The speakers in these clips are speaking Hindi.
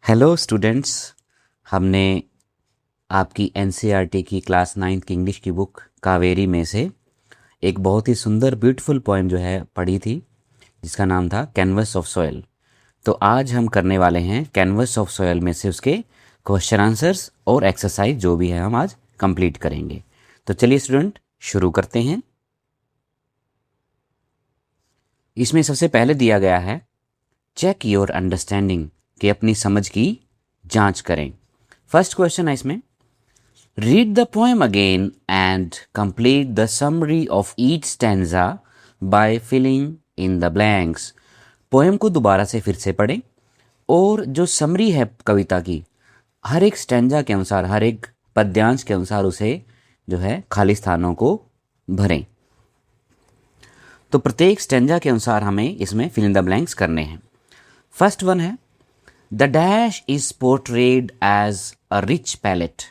Hello students. हमने आपकी एनसीईआरटी की क्लास 9th की इंग्लिश की बुक कावेरी में से एक बहुत ही सुंदर ब्यूटीफुल पोएम जो है पढ़ी थी, जिसका नाम था कैनवस ऑफ सॉयल। तो आज हम करने वाले हैं कैनवस ऑफ सॉयल में से उसके क्वेश्चन आंसर्स और एक्सरसाइज जो भी है हम आज कंप्लीट करेंगे। तो चलिए स्टूडेंट शुरू करते हैं। इसमें सबसे पहले दिया गया है चेक योर अंडरस्टैंडिंग, कि अपनी समझ की जांच करें। फर्स्ट क्वेश्चन है इसमें, read the poem again and complete the summary of each stanza by filling in the blanks. Poem को दोबारा से फिर से पढ़ें और जो समरी है कविता की, हर एक स्टैंजा के अनुसार, हर एक पद्यांश के अनुसार उसे जो है खाली स्थानों को भरें। तो प्रत्येक स्टैंजा के अनुसार हमें इसमें फिल इन द ब्लैंक्स करने हैं। फर्स्ट वन है, the dash is portrayed as a rich palette.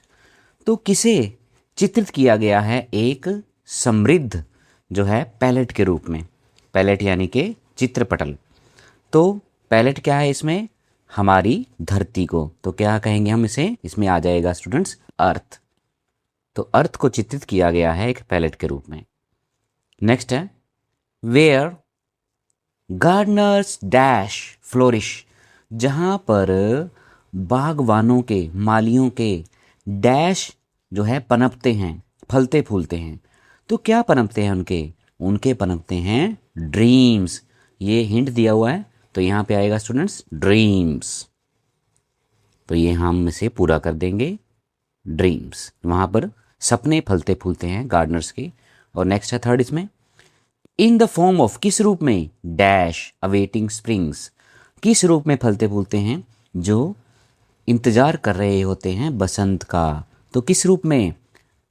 तो किसे चित्रित किया गया है एक समृद्ध जो है पैलेट के रूप में। पैलेट यानी कि चित्रपटल। तो पैलेट क्या है इसमें, हमारी धरती को। तो क्या कहेंगे हम इसे, इसमें आ जाएगा स्टूडेंट्स अर्थ। तो अर्थ को चित्रित किया गया है एक पैलेट के रूप में। नेक्स्ट है, वेयर गार्डनर्स डैश फ्लोरिश। जहाँ पर बागवानों के, मालियों के डैश जो है पनपते हैं, फलते फूलते हैं। तो क्या पनपते हैं उनके पनपते हैं ड्रीम्स। ये हिंट दिया हुआ है, तो यहाँ पे आएगा स्टूडेंट्स ड्रीम्स। तो ये हम इसे पूरा कर देंगे, ड्रीम्स। वहाँ पर सपने फलते फूलते हैं गार्डनर्स के। और नेक्स्ट है थर्ड इसमें, इन द फॉर्म ऑफ, किस रूप में, डैश अवेटिंग स्प्रिंग्स। किस रूप में फलते फूलते हैं, जो इंतजार कर रहे होते हैं बसंत का। तो किस रूप में,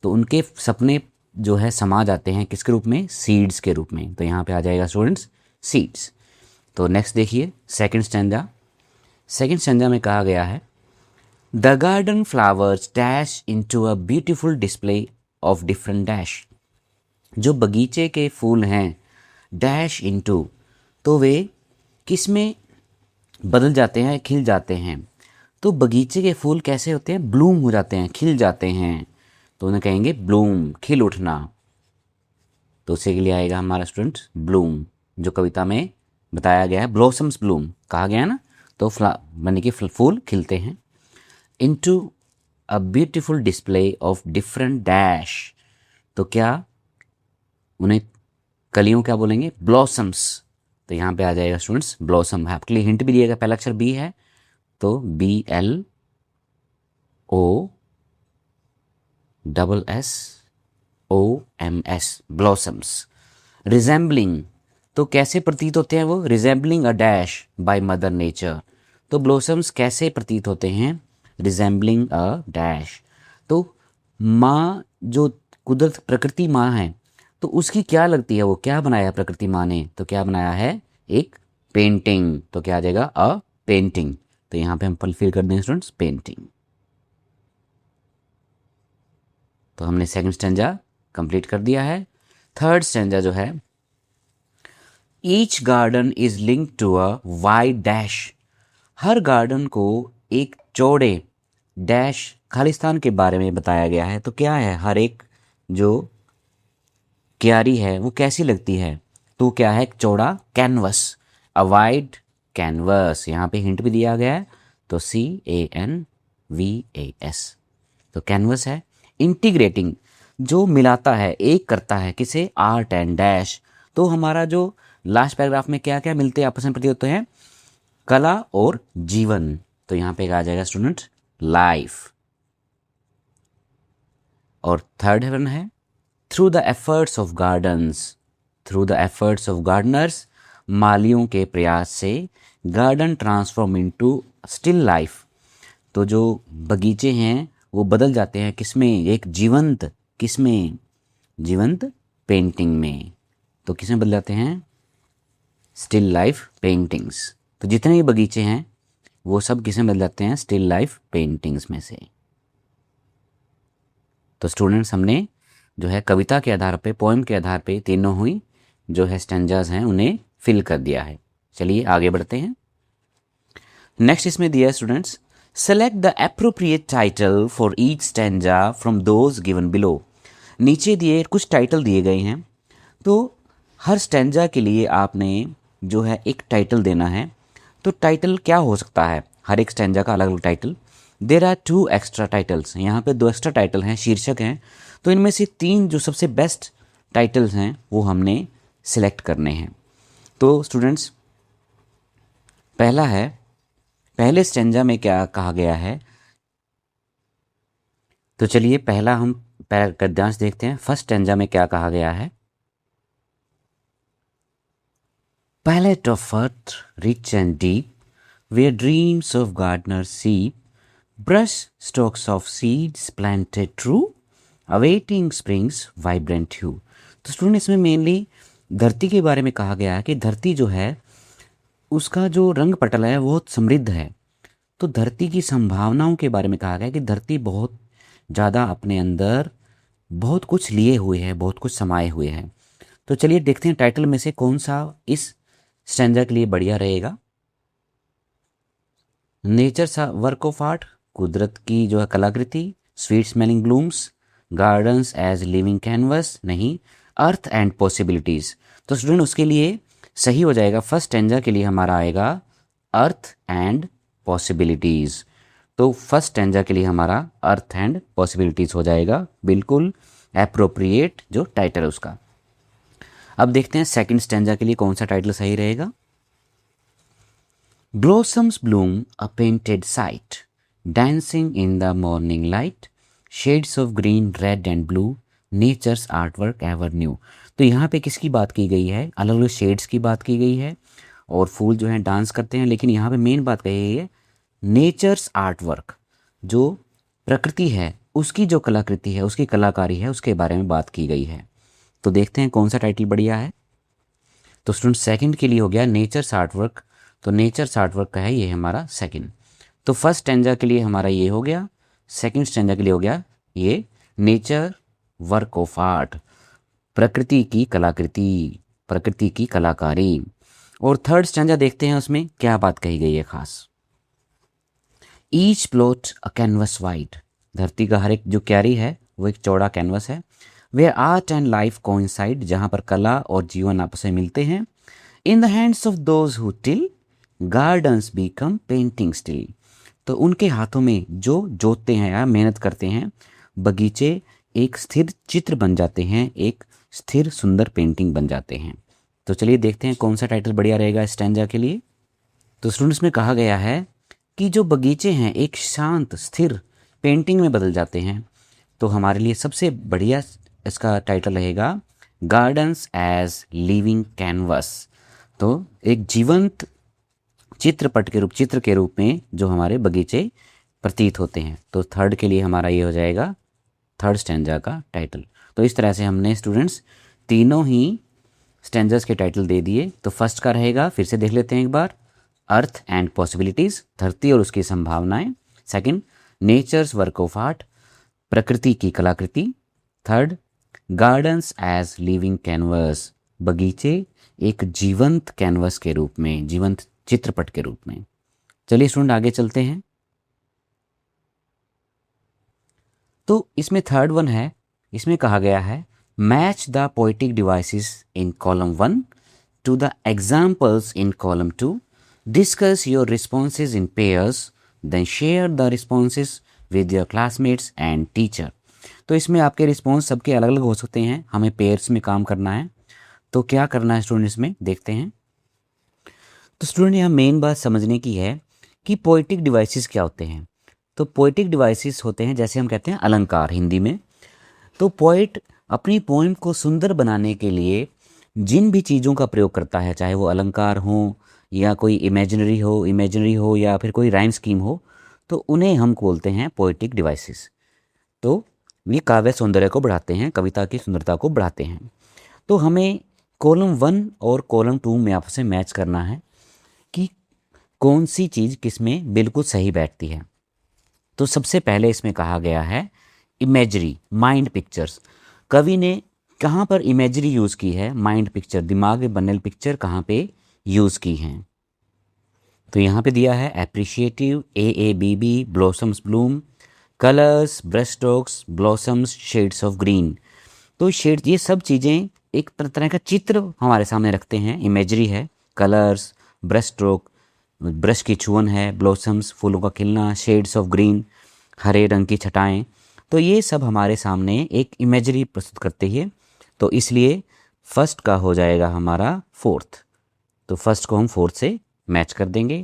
तो उनके सपने जो है समा जाते हैं किसके रूप में, सीड्स के रूप में। तो यहाँ पे आ जाएगा स्टूडेंट्स सीड्स। तो नेक्स्ट देखिए सेकंड स्टैंजा। सेकंड स्टैंजा में कहा गया है, the garden flowers dash into a beautiful display of different dash. जो बगीचे के फूल हैं डैश इनटू, तो वे किस में बदल जाते हैं, खिल जाते हैं। तो बगीचे के फूल कैसे होते हैं, ब्लूम हो जाते हैं, खिल जाते हैं। तो उन्हें कहेंगे ब्लूम, खिल उठना। तो उसी के लिए आएगा हमारा स्टूडेंट ब्लूम, जो कविता में बताया गया है, ब्लॉसम्स ब्लूम कहा गया है ना। तो यानी कि फूल खिलते हैं। Into a beautiful display of different dash. तो क्या उन्हें कलियों क्या बोलेंगे, ब्लॉसम्स। तो यहाँ पे आ जाएगा स्टूडेंट्स ब्लॉसम। आपके लिए हिंट भी दिएगा, पहला अक्षर बी है, तो BLOSSOMS, ब्लॉसम्स। रिजेंबलिंग, तो कैसे प्रतीत होते हैं वो, resembling a dash by mother nature. तो ब्लॉसम्स कैसे प्रतीत होते हैं, रिजेंबलिंग अ डैश। तो माँ जो कुदरत प्रकृति माँ है, तो उसकी क्या लगती है, वो क्या बनाया प्रकृति माँ ने, तो क्या बनाया है एक पेंटिंग। तो क्या आ जाएगा अ पेंटिंग। तो यहाँ पे हम फुलफिल कर दें स्टूडेंट्स पेंटिंग। तो हमने सेकंड स्टैंजा कंप्लीट कर दिया है। थर्ड स्टैंजा जो है, each garden is linked to a wide dash. हर गार्डन को एक चौड़े डैश खालिस्तान के बारे में बताया गया है। तो क्या है, हर एक जो क्यारी है वो कैसी लगती है, तो क्या है, एक चौड़ा कैनवस, अ वाइड कैनवस। यहाँ पे हिंट भी दिया गया है, तो CANVAS। तो कैनवस है। इंटीग्रेटिंग, जो मिलाता है, एक करता है, किसे, आर्ट एंड डैश। तो हमारा जो लास्ट पैराग्राफ में क्या क्या मिलते हैं, आपस में प्रतीत होते हैं, कला और जीवन। तो यहाँ पे आ जाएगा स्टूडेंट लाइफ। और थर्ड वन है, through the efforts of gardens, through the efforts of gardeners, मालियों के प्रयास से, garden transform into still life. तो जो बगीचे हैं वो बदल जाते हैं किसमें, एक जीवंत, किसमें, जीवंत पेंटिंग में। तो किसमें बदल जाते हैं, स्टिल लाइफ पेंटिंग्स। तो जितने भी बगीचे हैं वो सब किसमें बदल जाते हैं, स्टिल लाइफ पेंटिंग्स में से। तो स्टूडेंट्स हमने जो है कविता के आधार पे, पोएम के आधार पे तीनों हुई जो है स्टैंजाज हैं उन्हें फिल कर दिया है। चलिए आगे बढ़ते हैं। नेक्स्ट इसमें दिया है students, select the appropriate title for each stanza from those given below. नीचे दिए कुछ टाइटल दिए गए हैं, तो हर स्टैंजा के लिए आपने जो है एक टाइटल देना है। तो टाइटल क्या हो सकता है, हर एक स्टैंजा का अलग अलग title. There are 2 extra titles, यहाँ पे 2 एक्स्ट्रा टाइटल हैं, शीर्षक हैं। तो इनमें से 3 जो सबसे बेस्ट टाइटल्स हैं वो हमने सिलेक्ट करने हैं। तो स्टूडेंट्स, पहला है, पहले स्टैंजा में क्या कहा गया है। तो चलिए पहला हम गद्यांश देखते हैं। फर्स्ट स्टैंजा में क्या कहा गया है। Palette of earth rich and deep, where dreams of gardeners seep, brush stalks of seeds planted true, awaiting spring's vibrant hue। तो स्टूडेंट इसमें मेनली धरती के बारे में कहा गया है कि धरती जो है उसका जो रंग पटल है वो बहुत समृद्ध है। तो धरती की संभावनाओं के बारे में कहा गया है कि धरती बहुत ज़्यादा अपने अंदर बहुत कुछ लिए हुए है, बहुत कुछ समाये हुए हैं। तो चलिए देखते हैं टाइटल में से कौन सा इस स्टैंजा के लिए बढ़िया रहेगा। नेचर सा वर्क ऑफ आर्ट, कुदरत की जो है कलाकृति। Sweet smelling blooms, gardens as living canvas, नहीं। Earth and possibilities. तो स्टूडेंट उसके लिए सही हो जाएगा, फर्स्ट स्टैंजा के लिए हमारा आएगा अर्थ एंड पॉसिबिलिटीज। तो फर्स्ट स्टैंजा के लिए हमारा अर्थ एंड पॉसिबिलिटीज हो जाएगा, बिल्कुल एप्रोप्रिएट जो टाइटल है उसका। अब देखते हैं सेकंड स्टैंजा के लिए कौन सा टाइटल सही रहेगा। Blossoms bloom a painted sight, dancing in the morning light, shades of green red and blue, nature's art work ever new. तो यहाँ पे किसकी बात की गई है, अलग अलग शेड्स की बात की गई है और फूल जो हैं डांस करते हैं, लेकिन यहाँ पे मेन बात कही गई है नेचर्स आर्ट वर्क, जो प्रकृति है उसकी जो कलाकृति है, उसकी कलाकारी है, उसके बारे में बात की गई है। तो देखते हैं कौन सा टाइटल बढ़िया है। तो स्टूडेंट सेकंड के लिए हो गया नेचर्स आर्ट वर्क। तो नेचर्स आर्ट वर्क का है ये हमारा सेकंड। तो फर्स्ट स्टैंजा के लिए हमारा ये हो गया, सेकंड स्टैंजा के लिए हो गया ये नेचर वर्क ऑफ आर्ट, प्रकृति की कलाकृति, प्रकृति की कलाकारी। और थर्ड स्टैंजा देखते हैं उसमें क्या बात कही गई है खास। Each plot a canvas wide, धरती का हर एक जो क्यारी है वो एक चौड़ा कैनवस है। वे आर्ट एंड लाइफ कोइंसाइड, जहाँ पर कला और जीवन आपस में मिलते हैं। In the hands of those who till, gardens become painting still. तो उनके हाथों में जो जोतते हैं या मेहनत करते हैं, बगीचे एक स्थिर चित्र बन जाते हैं, एक स्थिर सुंदर पेंटिंग बन जाते हैं। तो चलिए देखते हैं कौन सा टाइटल बढ़िया रहेगा स्टैंजा के लिए। तो स्टूडेंट्स में कहा गया है कि जो बगीचे हैं एक शांत स्थिर पेंटिंग में बदल जाते हैं। तो हमारे लिए सबसे बढ़िया इसका टाइटल रहेगा गार्डन्स एज लिविंग कैनवस। तो एक जीवंत चित्र के रूप में जो हमारे बगीचे प्रतीत होते हैं। तो थर्ड के लिए हमारा ये हो जाएगा थर्ड स्टैंजा का टाइटल। तो इस तरह से हमने स्टूडेंट्स तीनों ही स्टैंजास के टाइटल दे दिए। तो फर्स्ट का रहेगा, फिर से देख लेते हैं एक बार, अर्थ एंड पॉसिबिलिटीज, धरती और उसकी संभावनाएं। Second, nature's work of art, प्रकृति की कलाकृति। Third, gardens as living canvas, बगीचे एक जीवंत कैनवस के रूप में, जीवंत चित्रपट के रूप में। चलिए स्टूडेंट आगे चलते हैं। तो इसमें थर्ड वन है, इसमें कहा गया है match the poetic devices in column 1 to the examples in column 2, discuss your responses in pairs, then share the responses with your classmates and teacher. तो इसमें आपके रिस्पॉन्स सबके अलग अलग हो सकते हैं, हमें पेयर्स में काम करना है। तो क्या करना है स्टूडेंट्स में देखते हैं। तो स्टूडेंट यहाँ मेन बात समझने की है कि पोएटिक डिवाइसेस क्या होते हैं। तो पोएटिक डिवाइसेस होते हैं, जैसे हम कहते हैं अलंकार हिंदी में। तो पोएट अपनी पोएम को सुंदर बनाने के लिए जिन भी चीज़ों का प्रयोग करता है, चाहे वो अलंकार हो या कोई इमेजिनरी हो या फिर कोई राइम स्कीम हो, तो उन्हें हम बोलते हैं पोएटिक डिवाइसेस। तो ये काव्य सौंदर्य को बढ़ाते हैं, कविता की सुंदरता को बढ़ाते हैं। तो हमें कॉलम 1 और कॉलम 2 में आपस में मैच करना है कि कौन सी चीज़ किस में बिल्कुल सही बैठती है। तो सबसे पहले इसमें कहा गया है इमेजरी, माइंड पिक्चर्स। कवि ने कहाँ पर इमेजरी यूज़ की है, माइंड पिक्चर, दिमाग में बनने वाली पिक्चर कहाँ पे यूज़ की हैं। तो यहाँ पे दिया है appreciative, AABB, blossoms Bloom, colours, brush strokes, blossoms, shades of green. तो शेड्स, ये सब चीज़ें एक तरह का चित्र हमारे सामने रखते हैं, इमेजरी है। कलर्स, ब्रश स्ट्रोक, ब्रश की छुअन है, ब्लॉसम्स, फूलों का खिलना, शेड्स ऑफ ग्रीन, हरे रंग की छटाएं। तो ये सब हमारे सामने एक इमेजरी प्रस्तुत करते हैं। तो इसलिए फर्स्ट का हो जाएगा हमारा फोर्थ। तो फर्स्ट को हम फोर्थ से मैच कर देंगे।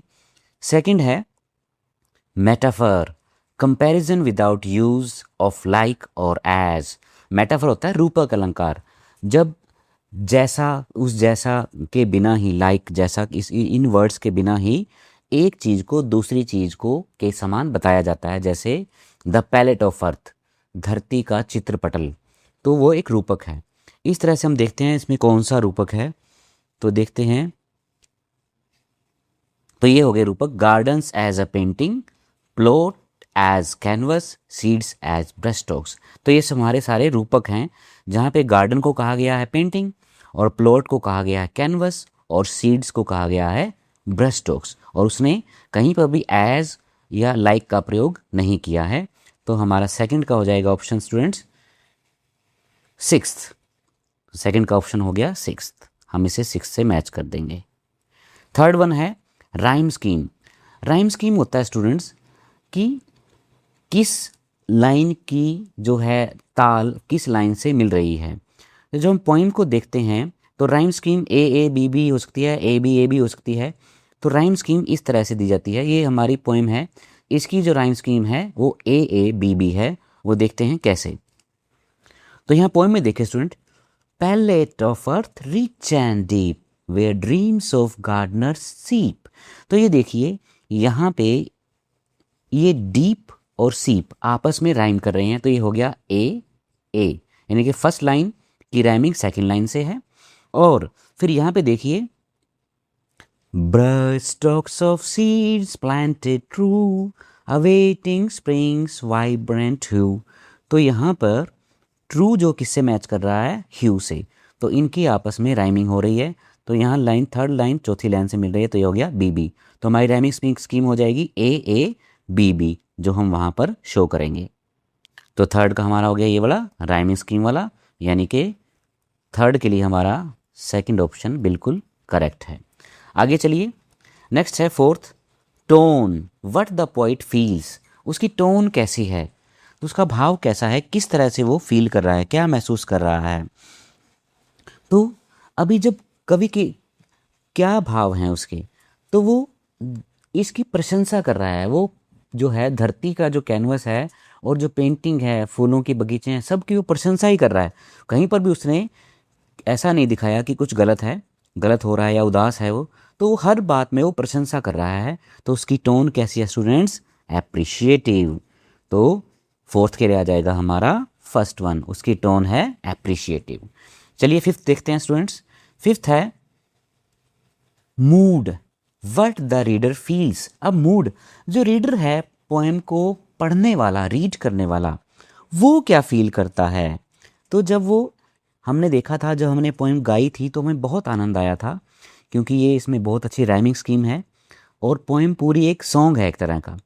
सेकंड है metaphor, comparison without use of like और एज। मेटाफर होता है रूपक अलंकार, जब जैसा उस जैसा के बिना ही, लाइक जैसा, इन वर्ड्स के बिना ही एक चीज़ को दूसरी चीज़ को के समान बताया जाता है। जैसे द पैलेट ऑफ अर्थ, धरती का चित्रपटल, तो वो एक रूपक है। इस तरह से हम देखते हैं इसमें कौन सा रूपक है। तो देखते हैं, तो ये हो गए रूपक। Gardens as a painting, plot as canvas, seeds as brush strokes. तो ये हमारे सारे रूपक हैं, जहाँ पे गार्डन को कहा गया है पेंटिंग, और प्लॉट को कहा गया है कैनवस, और सीड्स को कहा गया है ब्रश स्ट्रोक्स। और उसने कहीं पर भी एज या लाइक का प्रयोग नहीं किया है। तो हमारा सेकंड का हो जाएगा ऑप्शन स्टूडेंट्स सिक्स्थ। सेकंड का ऑप्शन हो गया सिक्स्थ, हम इसे सिक्स से मैच कर देंगे। थर्ड वन है राइम स्कीम। राइम स्कीम होता है स्टूडेंट्स कि किस लाइन की जो है ताल किस लाइन से मिल रही है। तो जो हम पोइम को देखते हैं तो राइम स्कीम AABB हो सकती है, ABAB हो सकती है। तो राइम स्कीम इस तरह से दी जाती है। ये हमारी पोइम है, इसकी जो राइम स्कीम है वो AABB है। वो देखते हैं कैसे। तो यहाँ पोइम में देखिए student, palette of earth rich and deep where dreams of gardeners seep. तो ये देखिए यहाँ पे ये डीप और सीप आपस में राइम कर रहे हैं। तो ये हो गया ए, यानी कि फर्स्ट लाइन की राइमिंग सेकंड लाइन से है। और फिर यहाँ पे देखिए, brush stocks of seeds planted true awaiting springs vibrant hue. तो यहाँ पर ट्रू जो किससे मैच कर रहा है, ह्यू से। तो इनकी आपस में राइमिंग हो रही है। तो यहाँ लाइन, थर्ड लाइन चौथी लाइन से मिल रही है। तो ये हो गया BB। तो हमारी राइमिंग स्कीम हो जाएगी AABB, जो हम वहाँ पर शो करेंगे। तो थर्ड का हमारा हो गया ये वाला राइमिंग स्कीम वाला, यानी कि थर्ड के लिए हमारा सेकंड ऑप्शन बिल्कुल करेक्ट है। आगे चलिए, नेक्स्ट है fourth, tone, what the poet feels. उसकी टोन कैसी है, तो उसका भाव कैसा है, किस तरह से वो फील कर रहा है, क्या महसूस कर रहा है। तो अभी जब कवि के क्या भाव हैं उसके, तो वो इसकी प्रशंसा कर रहा है। वो जो है धरती का जो कैनवस है और जो पेंटिंग है, फूलों के बगीचे हैं, सब की वो प्रशंसा ही कर रहा है। कहीं पर भी उसने ऐसा नहीं दिखाया कि कुछ गलत है, गलत हो रहा है या उदास है वो। तो वो हर बात में वो प्रशंसा कर रहा है। तो उसकी टोन कैसी है स्टूडेंट्स, एप्रिशिएटिव। तो फोर्थ के लिए आ जाएगा हमारा फर्स्ट वन, उसकी टोन है एप्रिशिएटिव। चलिए फिफ्थ देखते हैं स्टूडेंट्स। फिफ्थ है mood, what the reader feels. अब मूड, जो रीडर है पोएम को पढ़ने वाला, रीड करने वाला, वो क्या फील करता है। तो जब वो हमने देखा था, जब हमने पोएम गाई थी तो हमें बहुत आनंद आया था, क्योंकि ये इसमें बहुत अच्छी राइमिंग स्कीम है और पोएम पूरी एक सॉन्ग है एक तरह का।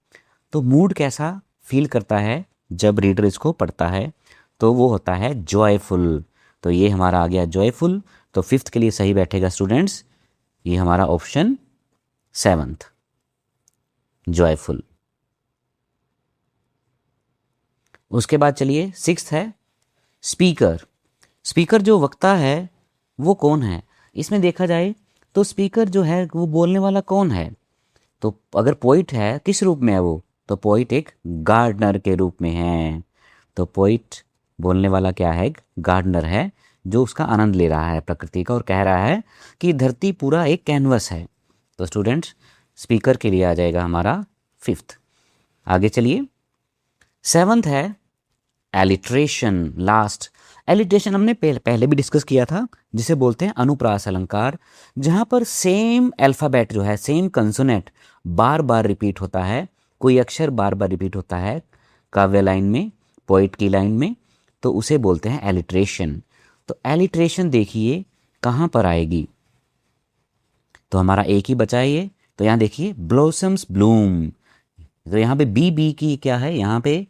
तो मूड कैसा फील करता है जब रीडर इसको पढ़ता है, तो वो होता है जॉयफुल। तो ये हमारा आ गया जॉयफुल। तो फिफ्थ के लिए सही बैठेगा स्टूडेंट्स ये हमारा ऑप्शन सेवंथ, जॉयफुल। उसके बाद चलिए सिक्स्थ है स्पीकर। स्पीकर जो वक्ता है वो कौन है। इसमें देखा जाए तो स्पीकर जो है वो बोलने वाला कौन है। तो अगर पोइट है किस रूप में है वो, तो पोइट एक गार्डनर के रूप में है। तो पोइट बोलने वाला क्या है, गार्डनर है, जो उसका आनंद ले रहा है प्रकृति का और कह रहा है कि धरती पूरा एक कैनवस है। तो स्टूडेंट्स स्पीकर के लिए आ जाएगा हमारा फिफ्थ। आगे चलिए, सेवंथ है एलिट्रेशन, लास्ट। एलिट्रेशन हमने पहले भी डिस्कस किया था, जिसे बोलते हैं अनुप्रास अलंकार, जहाँ पर सेम अल्फ़ाबेट जो है, सेम कंसोनेंट बार बार रिपीट होता है, कोई अक्षर बार बार रिपीट होता है काव्य लाइन में, पोइट की लाइन में, तो उसे बोलते हैं एलिट्रेशन। तो एलिट्रेशन देखिए कहाँ पर आएगी, तो हमारा एक ही बचा है ये। तो यहाँ देखिए ब्लॉसम्स ब्लूम, तो यहाँ पे बी की क्या है, यहाँ पे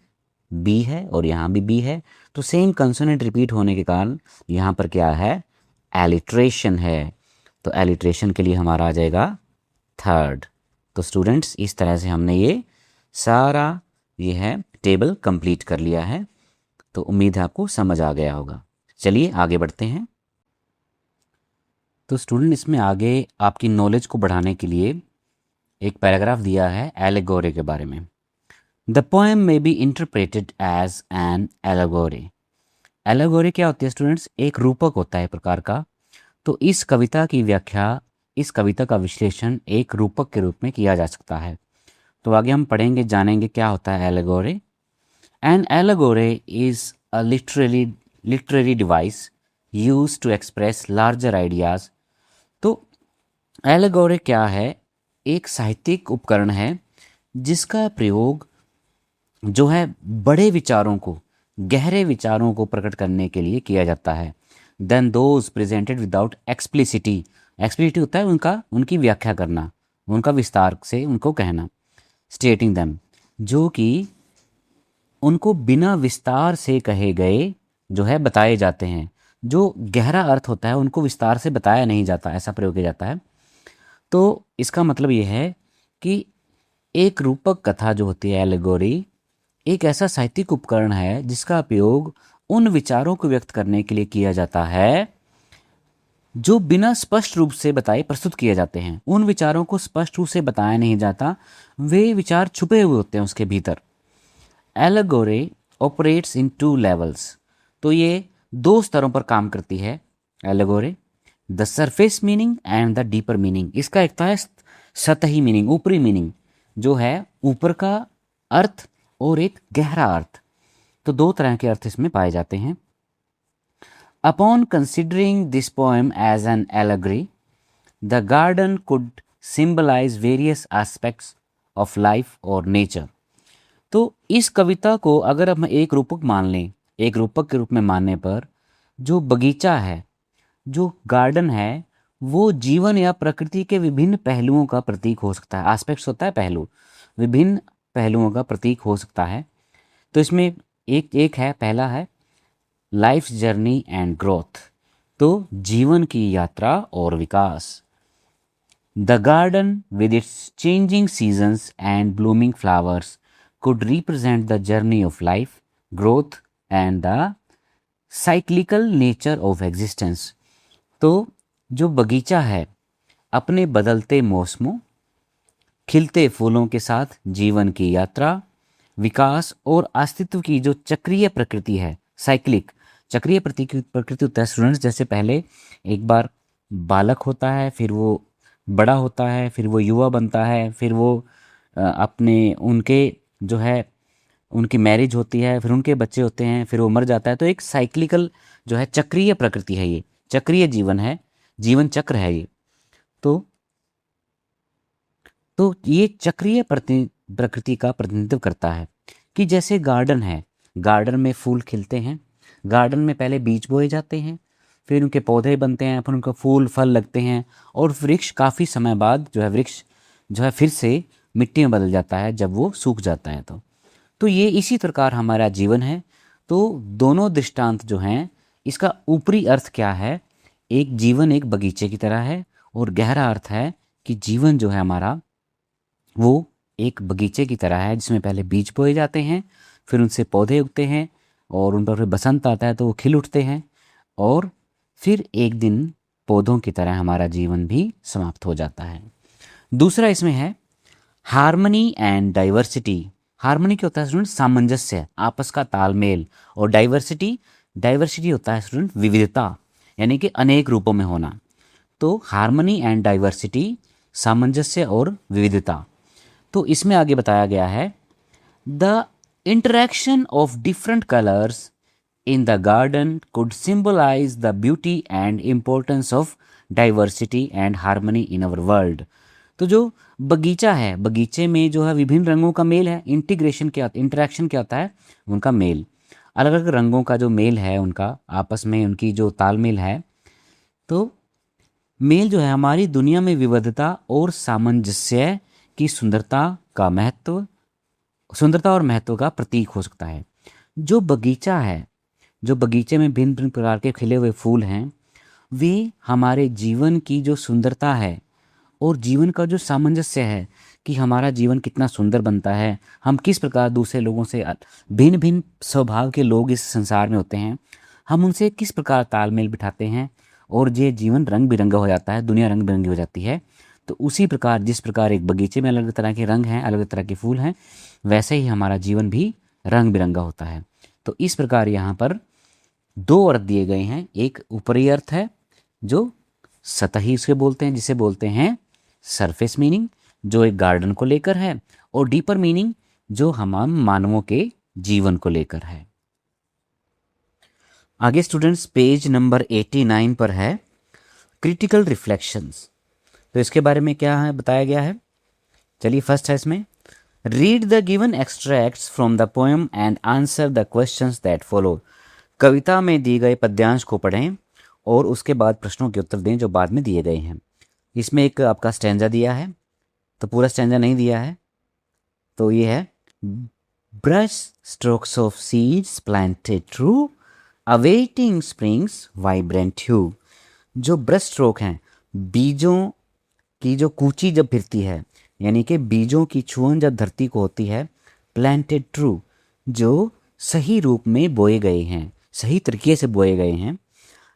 बी है और यहाँ भी बी है, तो सेम कंसोनेंट रिपीट होने के कारण यहाँ पर क्या है, एलिट्रेशन है। तो एलिट्रेशन के लिए हमारा आ जाएगा थर्ड। तो स्टूडेंट्स इस तरह से हमने ये सारा ये है टेबल कंप्लीट कर लिया है। तो उम्मीद है आपको समझ आ गया होगा। चलिए आगे बढ़ते हैं। तो स्टूडेंट इसमें आगे आपकी नॉलेज को बढ़ाने के लिए एक पैराग्राफ दिया है एलेगोरी के बारे में। The poem may be interpreted as an allegory. Allegory क्या होती है स्टूडेंट्स, एक रूपक होता है प्रकार का। तो इस कविता की व्याख्या, इस कविता का विश्लेषण एक रूपक के रूप में किया जा सकता है। तो आगे हम पढ़ेंगे, जानेंगे क्या होता है allegory. An allegory is a literary device use to express larger ideas. तो एलेगोरी क्या है, एक साहित्यिक उपकरण है जिसका प्रयोग जो है बड़े विचारों को, गहरे विचारों को प्रकट करने के लिए किया जाता है। Then those presented without explicitly, explicitly होता है उनका, उनकी व्याख्या करना, उनका विस्तार से उनको कहना। स्टेटिंग दैम, जो कि उनको बिना विस्तार से कहे गए जो है बताए जाते हैं। जो गहरा अर्थ होता है उनको विस्तार से बताया नहीं जाता, ऐसा प्रयोग किया जाता है। तो इसका मतलब ये है कि एक रूपक कथा जो होती है एलेगोरी, एक ऐसा साहित्यिक उपकरण है जिसका उपयोग उन विचारों को व्यक्त करने के लिए किया जाता है जो बिना स्पष्ट रूप से बताए प्रस्तुत किए जाते हैं। उन विचारों को स्पष्ट रूप से बताया नहीं जाता, वे विचार छुपे हुए होते हैं उसके भीतर। Allegory operates in two levels, तो ये दो स्तरों पर काम करती है allegory, the surface meaning and the deeper meaning. इसका एक तो है सतही मीनिंग, ऊपरी मीनिंग जो है ऊपर का अर्थ, और एक गहरा अर्थ। तो दो तरह के अर्थ इसमें पाए जाते हैं। Upon considering this poem as an allegory, the garden could symbolize various aspects of life और नेचर। तो इस कविता को अगर हम एक रूपक मान लें, एक रूपक के रूप में मानने पर जो बगीचा है, जो गार्डन है, वो जीवन या प्रकृति के विभिन्न पहलुओं का प्रतीक हो सकता है। एस्पेक्ट्स होता है पहलू, विभिन्न पहलुओं का प्रतीक हो सकता है। तो इसमें एक एक है, पहला है लाइफ जर्नी एंड ग्रोथ, तो जीवन की यात्रा और विकास। The garden with its changing seasons and blooming flowers could represent the journey of life, growth and the cyclical nature of existence। तो जो बगीचा है अपने बदलते मौसमों, खिलते फूलों के साथ जीवन की यात्रा, विकास और अस्तित्व की जो चक्रीय प्रकृति है, साइक्लिक चक्रीय प्रकृति होता है स्टूडेंट्स। जैसे पहले एक बार बालक होता है, फिर वो बड़ा होता है, फिर वो युवा बनता है, फिर वो अपने उनके जो है उनकी मैरिज होती है, फिर उनके बच्चे होते हैं, फिर वो मर जाता है। तो एक साइक्लिकल जो है चक्रीय प्रकृति है, ये चक्रीय जीवन है, जीवन चक्र है ये। तो ये चक्रीय प्रकृति का प्रतिनिधित्व करता है कि जैसे गार्डन है, गार्डन में फूल खिलते हैं, गार्डन में पहले बीज बोए जाते हैं, फिर उनके पौधे बनते हैं, फिर उनका फूल फल लगते हैं, और वृक्ष काफ़ी समय बाद जो है वृक्ष जो है फिर से मिट्टी में बदल जाता है जब वो सूख जाता है। तो ये इसी प्रकार हमारा जीवन है। तो दोनों दृष्टांत जो हैं, इसका ऊपरी अर्थ क्या है, एक जीवन एक बगीचे की तरह है, और गहरा अर्थ है कि जीवन जो है हमारा वो एक बगीचे की तरह है जिसमें पहले बीज बोए जाते हैं, फिर उनसे पौधे उगते हैं, और उन पर फिर बसंत आता है तो वो खिल उठते हैं, और फिर एक दिन पौधों की तरह हमारा जीवन भी समाप्त हो जाता है। दूसरा इसमें है हार्मनी एंड डाइवर्सिटी। हार्मनी क्या होता है स्टूडेंट, सामंजस्य, आपस का तालमेल, और डाइवर्सिटी होता है स्टूडेंट विविधता, यानी कि अनेक रूपों में होना। तो हार्मनी एंड डाइवर्सिटी, सामंजस्य और विविधता। तो इसमें आगे बताया गया है the interaction of different colours in the garden could symbolize the beauty and importance of diversity and harmony in our world। तो जो बगीचा है, बगीचे में जो है विभिन्न रंगों का मेल है, इंटरेक्शन क्या होता है, उनका मेल, अलग अलग रंगों का जो मेल है, उनका आपस में उनकी जो तालमेल है। तो मेल जो है हमारी दुनिया में विविधता और सामंजस्य की सुंदरता और महत्व का प्रतीक हो सकता है। जो बगीचा है, जो बगीचे में भिन्न भिन्न प्रकार के खिले हुए फूल हैं, वे हमारे जीवन की जो सुंदरता है और जीवन का जो सामंजस्य है कि हमारा जीवन कितना सुंदर बनता है, हम किस प्रकार दूसरे लोगों से भिन्न भिन्न स्वभाव के लोग इस संसार में होते हैं, हम उनसे किस प्रकार तालमेल बिठाते हैं और ये जीवन रंग बिरंगा हो जाता है, दुनिया रंग बिरंगी हो जाती है। तो उसी प्रकार जिस प्रकार एक बगीचे में अलग अलग तरह के रंग हैं, अलग अलग तरह के फूल हैं, वैसे ही हमारा जीवन भी रंग बिरंगा होता है। तो इस प्रकार यहाँ पर दो अर्थ दिए गए हैं। एक ऊपरी अर्थ है जो सतही उसे बोलते हैं, जिसे बोलते हैं सरफेस मीनिंग, जो एक गार्डन को लेकर है, और डीपर मीनिंग जो हम मानवों के जीवन को लेकर है। आगे स्टूडेंट्स पेज नंबर 89 पर है क्रिटिकल रिफ्लेक्शंस। तो इसके बारे में क्या है बताया गया है, चलिए फर्स्ट है इसमें, read the given extracts from the poem and answer the questions that follow. कविता में दिए गए पद्यांश को पढ़ें और उसके बाद प्रश्नों के उत्तर दें जो बाद में दिए गए हैं। इसमें एक आपका स्टैंजा दिया है, तो पूरा स्टैंजा नहीं दिया है, तो ये है brush strokes of seeds planted true awaiting springs vibrant hue. जो ब्रश स्ट्रोक हैं, बीजों की जो कूची जब फिरती है, यानी कि बीजों की छुअन जब धरती को होती है, प्लांटेड ट्रू जो सही रूप में बोए गए हैं, सही तरीके से बोए गए हैं,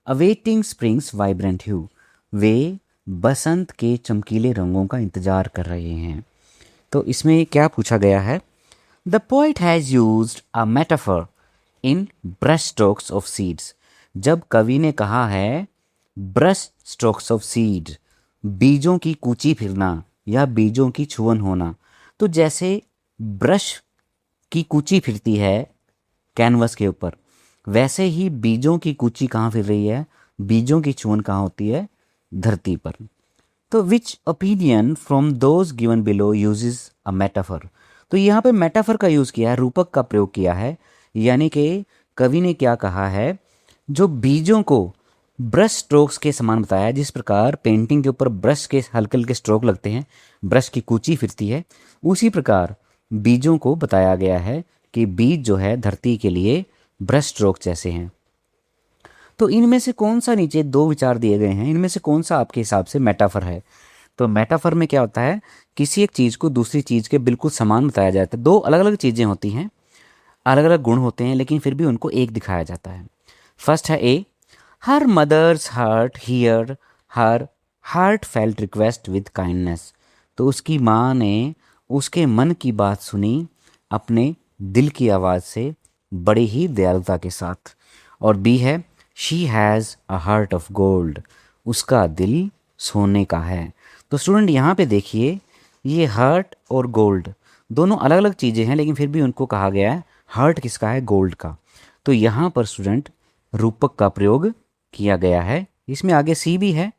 अवेटिंग स्प्रिंग्स वाइब्रेंट ह्यू वे बसंत के चमकीले रंगों का इंतजार कर रहे हैं। तो इसमें क्या पूछा गया है, the poet has used a metaphor in brush strokes of seeds. जब कवि ने कहा है ब्रश स्ट्रोक्स ऑफ सीड्स, बीजों की कूची फिरना या बीजों की छुअन होना, तो जैसे ब्रश की कूची फिरती है कैनवस के ऊपर, वैसे ही बीजों की कूची कहाँ फिर रही है, बीजों की छुअन कहाँ होती है, धरती पर। तो which opinion from those given below uses a metaphor. तो यहाँ पे मेटाफर का यूज़ किया है, रूपक का प्रयोग किया है, यानी कि कवि ने क्या कहा है, जो बीजों को ब्रश स्ट्रोक्स के समान बताया, जिस प्रकार पेंटिंग के ऊपर ब्रश के हल्के हल्के स्ट्रोक लगते हैं, ब्रश की कूची फिरती है, उसी प्रकार बीजों को बताया गया है कि बीज जो है धरती के लिए ब्रश स्ट्रोक जैसे हैं। तो इनमें से कौन सा, नीचे दो विचार दिए गए हैं, इनमें से कौन सा आपके हिसाब से मेटाफर है। तो मेटाफर में क्या होता है, किसी एक चीज़ को दूसरी चीज़ के बिल्कुल समान बताया जाता है। दो अलग अलग चीज़ें होती हैं, अलग अलग गुण होते हैं, लेकिन फिर भी उनको एक दिखाया जाता है। फर्स्ट है A, her mother's heart here her heart felt request with kindness. तो उसकी माँ ने उसके मन की बात सुनी अपने दिल की आवाज़ से, बड़ी ही दयालुता के साथ। और बी है she has a heart of gold, उसका दिल सोने का है। तो स्टूडेंट यहाँ पे देखिए, ये हार्ट और गोल्ड दोनों अलग अलग चीज़ें हैं, लेकिन फिर भी उनको कहा गया है हार्ट किसका है, गोल्ड का। तो यहाँ पर स्टूडेंट रूपक का प्रयोग किया गया है। इसमें आगे सी भी है,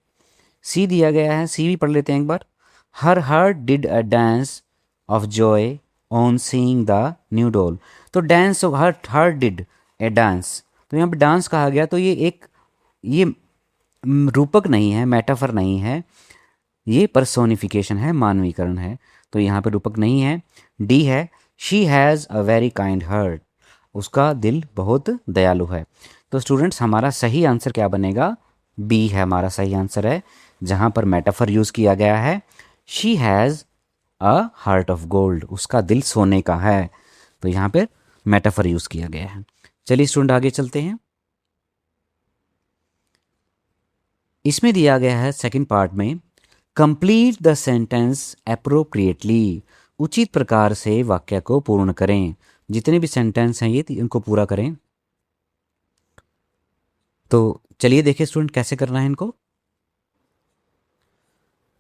सी दिया गया है, सी भी पढ़ लेते हैं एक बार। Her heart did a dance of joy on seeing the new doll. तो dance of heart did a dance, तो यहाँ पे डांस कहा गया, तो ये रूपक नहीं है, मेटाफर नहीं है, ये पर्सोनिफिकेशन है, मानवीकरण है। तो यहाँ पे रूपक नहीं है। डी है she has a very kind heart, उसका दिल बहुत दयालु है। तो स्टूडेंट्स हमारा सही आंसर क्या बनेगा, बी है हमारा सही आंसर है, जहाँ पर मेटाफर यूज़ किया गया है, she has a heart of gold, उसका दिल सोने का है। तो यहाँ पर मेटाफर यूज़ किया गया है। चलिए स्टूडेंट आगे चलते हैं। इसमें दिया गया है सेकंड पार्ट में, कंप्लीट द सेंटेंस अप्रोप्रिएटली, उचित प्रकार से वाक्य को पूर्ण करें। जितने भी सेंटेंस हैं ये इनको पूरा करें। तो चलिए देखिए स्टूडेंट कैसे करना है इनको।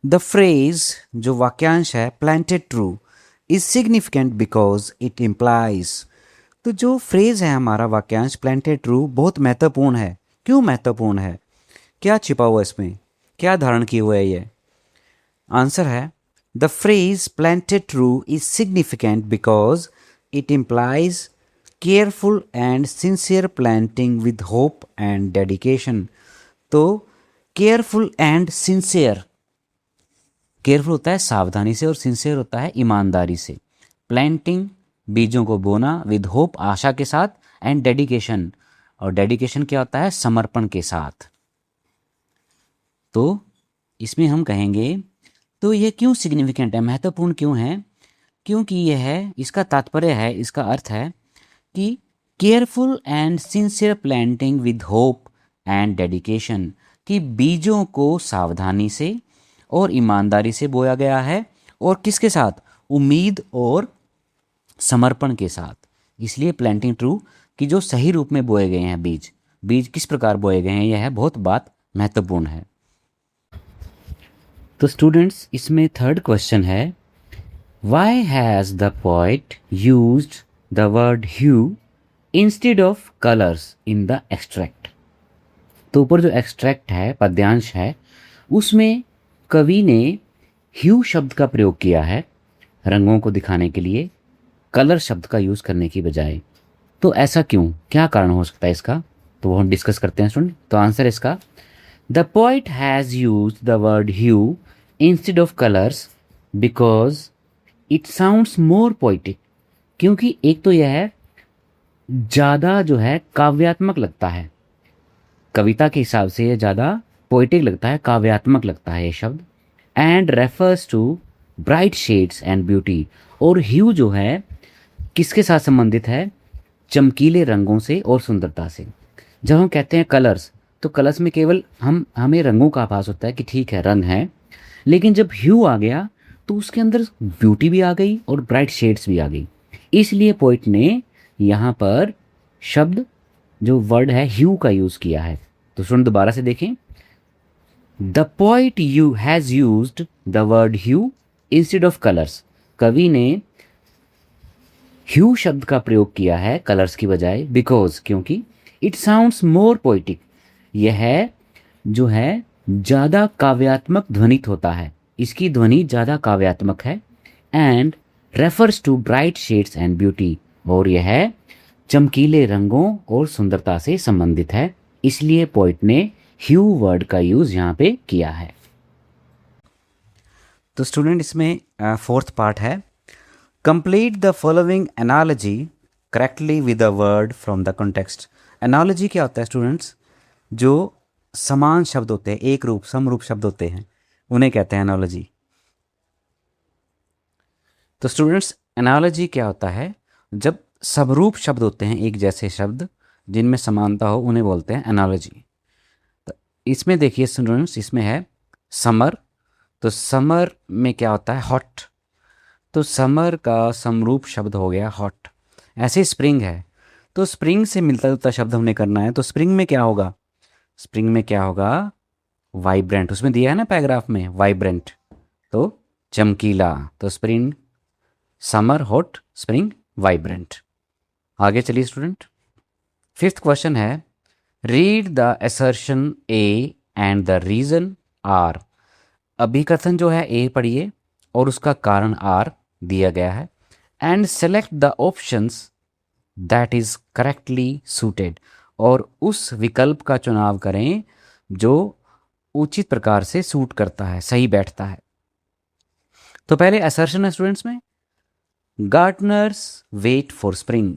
द फ्रेज जो वाक्यांश है planted true is significant because it implies. तो जो फ्रेज है हमारा वाक्यांश प्लांटेड ट्रू बहुत महत्वपूर्ण है। क्यों महत्वपूर्ण है, क्या छिपा हुआ इसमें, क्या धारण किए हुआ है ये। आंसर है the phrase planted true is significant because it implies careful and sincere planting with hope and dedication. तो केयरफुल एंड सिंसियर। केयरफुल होता है सावधानी से और सिंसियर होता है ईमानदारी से। प्लांटिंग बीजों को बोना, विद होप आशा के साथ, एंड डेडिकेशन, और डेडिकेशन क्या होता है समर्पण के साथ। तो इसमें हम कहेंगे तो ये क्यों सिग्निफिकेंट है, महत्वपूर्ण क्यों है, क्योंकि यह है, इसका तात्पर्य है, इसका अर्थ है कि careful and sincere planting with hope and dedication, कि बीजों को सावधानी से और ईमानदारी से बोया गया है, और किसके साथ, उम्मीद और समर्पण के साथ। इसलिए प्लांटिंग ट्रू कि जो सही रूप में बोए गए हैं बीज, बीज किस प्रकार बोए गए हैं, यह बहुत बात महत्वपूर्ण है। तो स्टूडेंट्स इसमें थर्ड क्वेश्चन है, why has the poet used the word hue instead of colours in the extract. तो ऊपर जो एक्सट्रैक्ट है, पद्यांश है, उसमें कवि ने ह्यू शब्द का प्रयोग किया है रंगों को दिखाने के लिए, कलर शब्द का यूज़ करने की बजाय। तो ऐसा क्यों, क्या कारण हो सकता है इसका, तो वो हम डिस्कस करते हैं स्टूडेंट। तो आंसर इसका, the poet has used the word hue instead of colours because it sounds more poetic. क्योंकि एक तो यह है ज़्यादा जो है काव्यात्मक लगता है, कविता के हिसाब से ये ज़्यादा पोइटिक लगता है, काव्यात्मक लगता है ये शब्द। And refers to bright shades and beauty, और ह्यू जो है किसके साथ संबंधित है, चमकीले रंगों से और सुंदरता से। जब हम कहते हैं कलर्स, तो कलर्स में केवल हमें रंगों का आभास होता है कि ठीक है रंग है, लेकिन जब ह्यू आ गया तो उसके अंदर ब्यूटी भी आ गई और ब्राइट शेड्स भी आ गई। इसलिए पोइट ने यहाँ पर शब्द जो वर्ड है ह्यू का यूज़ किया है। तो सुन दोबारा से देखें, the poet you has used the word hue instead of colours. कवि ने ह्यू शब्द का प्रयोग किया है कलर्स की बजाय, बिकॉज क्योंकि इट साउंड्स मोर पोइटिक, यह जो है ज़्यादा काव्यात्मक ध्वनित होता है, इसकी ध्वनि ज़्यादा काव्यात्मक है। And refers to bright shades and beauty, और यह चमकीले रंगों और सुंदरता से संबंधित है। इसलिए पोइट ने ह्यू वर्ड का यूज़ यहाँ पे किया है। तो स्टूडेंट इसमें फोर्थ पार्ट है, complete the following analogy correctly with a word from the context. Analogy क्या होता है स्टूडेंट्स, जो समान शब्द होते हैं, एक रूप समरूप शब्द होते हैं, उन्हें कहते हैं एनालॉजी। तो स्टूडेंट्स एनालॉजी क्या होता है, जब समरूप शब्द होते हैं, एक जैसे शब्द जिनमें समानता हो, उन्हें बोलते हैं एनालॉजी। तो इसमें देखिए स्टूडेंट्स, इसमें है समर, तो समर में क्या होता है हॉट, तो समर का समरूप शब्द हो गया हॉट। ऐसे स्प्रिंग है, तो स्प्रिंग से मिलता जुलता शब्द हमने करना है, तो स्प्रिंग में क्या होगा, स्प्रिंग में क्या होगा वाइब्रेंट, उसमें दिया है ना पैराग्राफ में वाइब्रेंट, तो चमकीला, तो spring summer hot, spring vibrant. आगे चलिए स्टूडेंट, फिफ्थ क्वेश्चन है, read the assertion A and the reason R. अभिकथन जो है ए पढ़िए और उसका कारण आर दिया गया है। And select the options that is correctly suited, और उस विकल्प का चुनाव करें जो उचित प्रकार से सूट करता है, सही बैठता है। तो पहले असर्शन है स्टूडेंट्स में, गार्डनर्स वेट फॉर स्प्रिंग,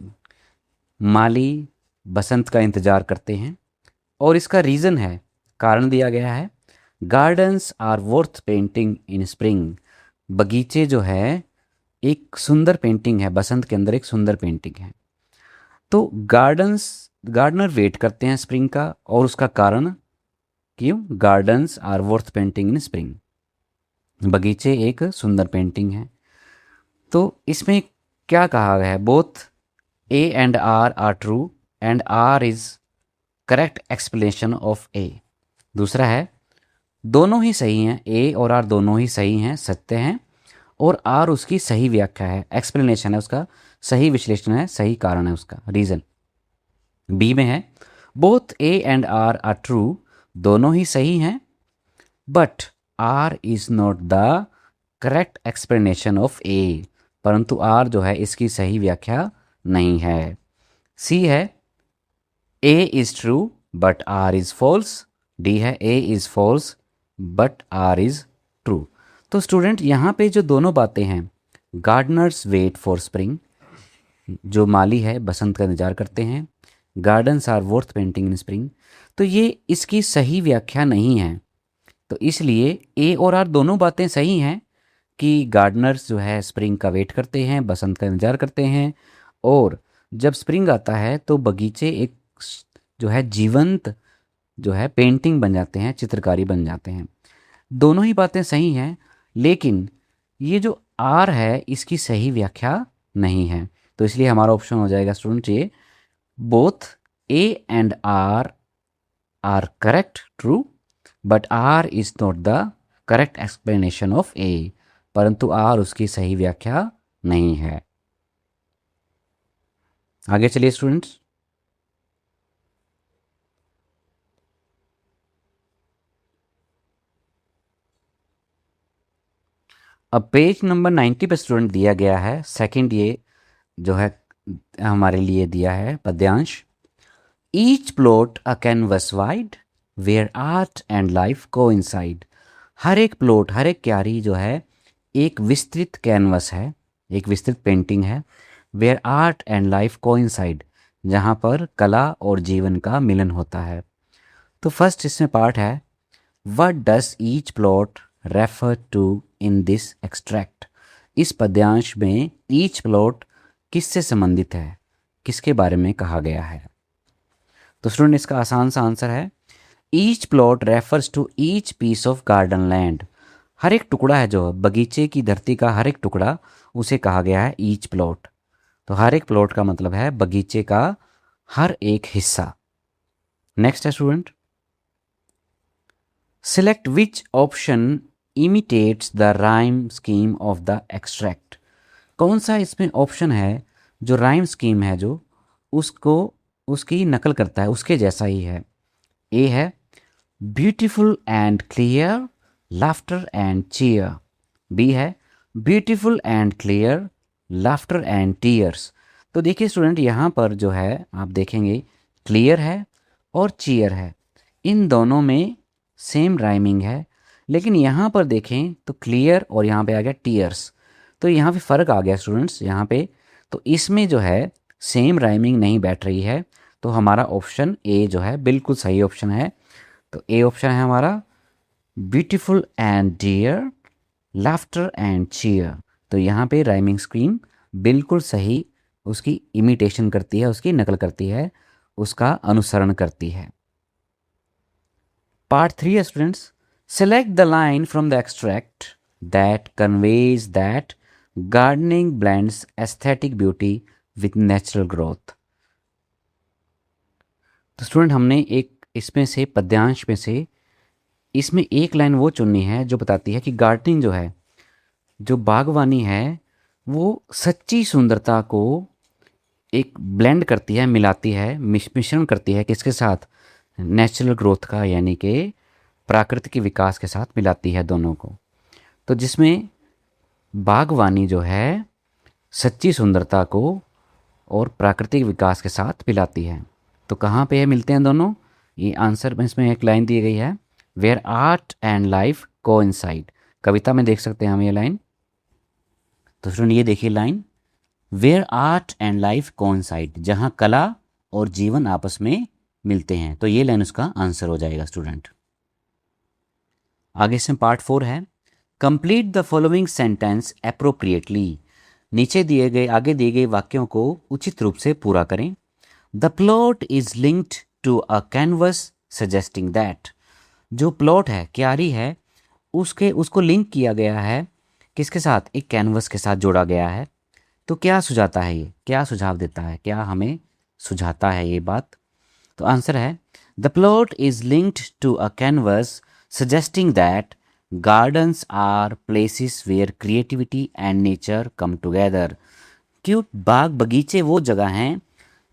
माली बसंत का इंतजार करते हैं। और इसका रीज़न है, कारण दिया गया है, gardens are worth painting in spring, बगीचे जो है एक सुंदर पेंटिंग है, बसंत के अंदर एक सुंदर पेंटिंग है। तो गार्डनर वेट करते हैं स्प्रिंग का, और उसका कारण क्यों, gardens are worth painting in spring, बगीचे एक सुंदर पेंटिंग है। तो इसमें क्या कहा गया है, both A and R are true and R is correct explanation of A. दूसरा है दोनों ही सही हैं, ए और आर दोनों ही सही हैं, सत्य हैं, और आर उसकी सही व्याख्या है, एक्सप्लेनेशन है, उसका सही विश्लेषण है, सही कारण है उसका, रीज़न। बी में है both A and R are true, दोनों ही सही हैं, but R is not the correct explanation of A, परंतु आर जो है इसकी सही व्याख्या नहीं है। सी है A is true but R is false, D है A is false but R is true. तो स्टूडेंट यहाँ पे जो दोनों बातें हैं, गार्डनर्स वेट फॉर स्प्रिंग, जो माली है बसंत का इंतजार करते हैं, gardens are worth painting in spring, तो ये इसकी सही व्याख्या नहीं है। तो इसलिए ए और आर दोनों बातें सही हैं कि गार्डनर्स जो है स्प्रिंग का वेट करते हैं, बसंत का इंतजार करते हैं, और जब स्प्रिंग आता है तो बगीचे एक जो है जीवंत जो है पेंटिंग बन जाते हैं, चित्रकारी बन जाते हैं। दोनों ही बातें सही हैं, लेकिन ये जो आर है इसकी सही व्याख्या नहीं है। तो इसलिए हमारा ऑप्शन हो जाएगा स्टूडेंट ये, both A and R correct true, but R is not the correct explanation of A, परंतु आर उसकी सही व्याख्या नहीं है। आगे चलिए स्टूडेंट्स। अब पेज नंबर 90 पे स्टूडेंट दिया गया है सेकंड, ये जो है हमारे लिए दिया है पद्यांश। Each plot a canvas wide where art and life coincide. हर एक प्लॉट, हर एक क्यारी जो है एक विस्तृत कैनवस है, एक विस्तृत पेंटिंग है। Where art and life coincide, जहाँ पर कला और जीवन का मिलन होता है। तो फर्स्ट इसमें पार्ट है, what does each plot refer to in this extract. इस पद्यांश में ईच प्लॉट किससे संबंधित है, किसके बारे में कहा गया है। तो स्टूडेंट इसका आसान सा आंसर है, each plot refers to each piece of garden land. हर एक टुकड़ा है जो बगीचे की धरती का हर एक टुकड़ा, उसे कहा गया है ईच प्लॉट। तो हर एक प्लॉट का मतलब है बगीचे का हर एक हिस्सा। नेक्स्ट है student, select which option imitates the rhyme scheme of the extract. कौन सा इसमें ऑप्शन है जो राइम स्कीम है जो उसको उसकी नकल करता है, उसके जैसा ही है। ए है beautiful and clear, laughter and cheer. B है beautiful and clear, laughter and tears. तो देखिए स्टूडेंट, यहाँ पर जो है आप देखेंगे क्लियर है और चीयर है, इन दोनों में सेम राइमिंग है। लेकिन यहाँ पर देखें तो क्लियर और यहाँ पे आ गया टीयर्स, तो यहाँ पे फ़र्क आ गया स्टूडेंट्स यहाँ पे। तो इसमें जो है सेम राइमिंग नहीं बैठ रही है, तो हमारा ऑप्शन ए जो है बिल्कुल सही ऑप्शन है। तो ए ऑप्शन है हमारा beautiful and dear, laughter and cheer. तो यहाँ पे राइमिंग स्कीम बिल्कुल सही उसकी इमिटेशन करती है, उसकी नकल करती है, उसका अनुसरण करती है। पार्ट 3 है students, select the line from the extract that conveys that gardening blends aesthetic beauty with natural growth. तो स्टूडेंट हमने एक इसमें से पद्यांश में से इसमें एक लाइन वो चुननी है जो बताती है कि गार्डनिंग जो है, जो बागवानी है, वो सच्ची सुंदरता को एक ब्लेंड करती है, मिलाती है, मिश्रण करती है किसके साथ, नेचुरल ग्रोथ का, यानी कि प्राकृतिक विकास के साथ मिलाती है दोनों को। तो जिसमें बागवानी जो है सच्ची सुंदरता को और प्राकृतिक विकास के साथ मिलाती है। तो कहाँ पे है मिलते हैं दोनों, ये आंसर में इसमें एक लाइन दी गई है, where art and life coincide. कविता में देख सकते हैं हम ये लाइन। तो स्टूडेंट ये देखिए line, where art and life coincide, जहाँ कला और जीवन आपस में मिलते हैं। तो ये लाइन उसका आंसर हो जाएगा स्टूडेंट। आगे से पार्ट 4 है, complete the following sentence appropriately. नीचे दिए गए आगे दिए गए वाक्यों को उचित रूप से पूरा करें। The plot is linked to a canvas suggesting that. जो प्लॉट है, क्यारी है, उसको लिंक किया गया है किसके साथ, एक कैनवस के साथ जोड़ा गया है। तो क्या सुझाता है ये, क्या सुझाव देता है, क्या हमें सुझाता है ये बात। तो आंसर है, the plot is linked to a canvas suggesting that gardens are places where creativity and nature come together. क्यों बाग बगीचे वो जगह हैं,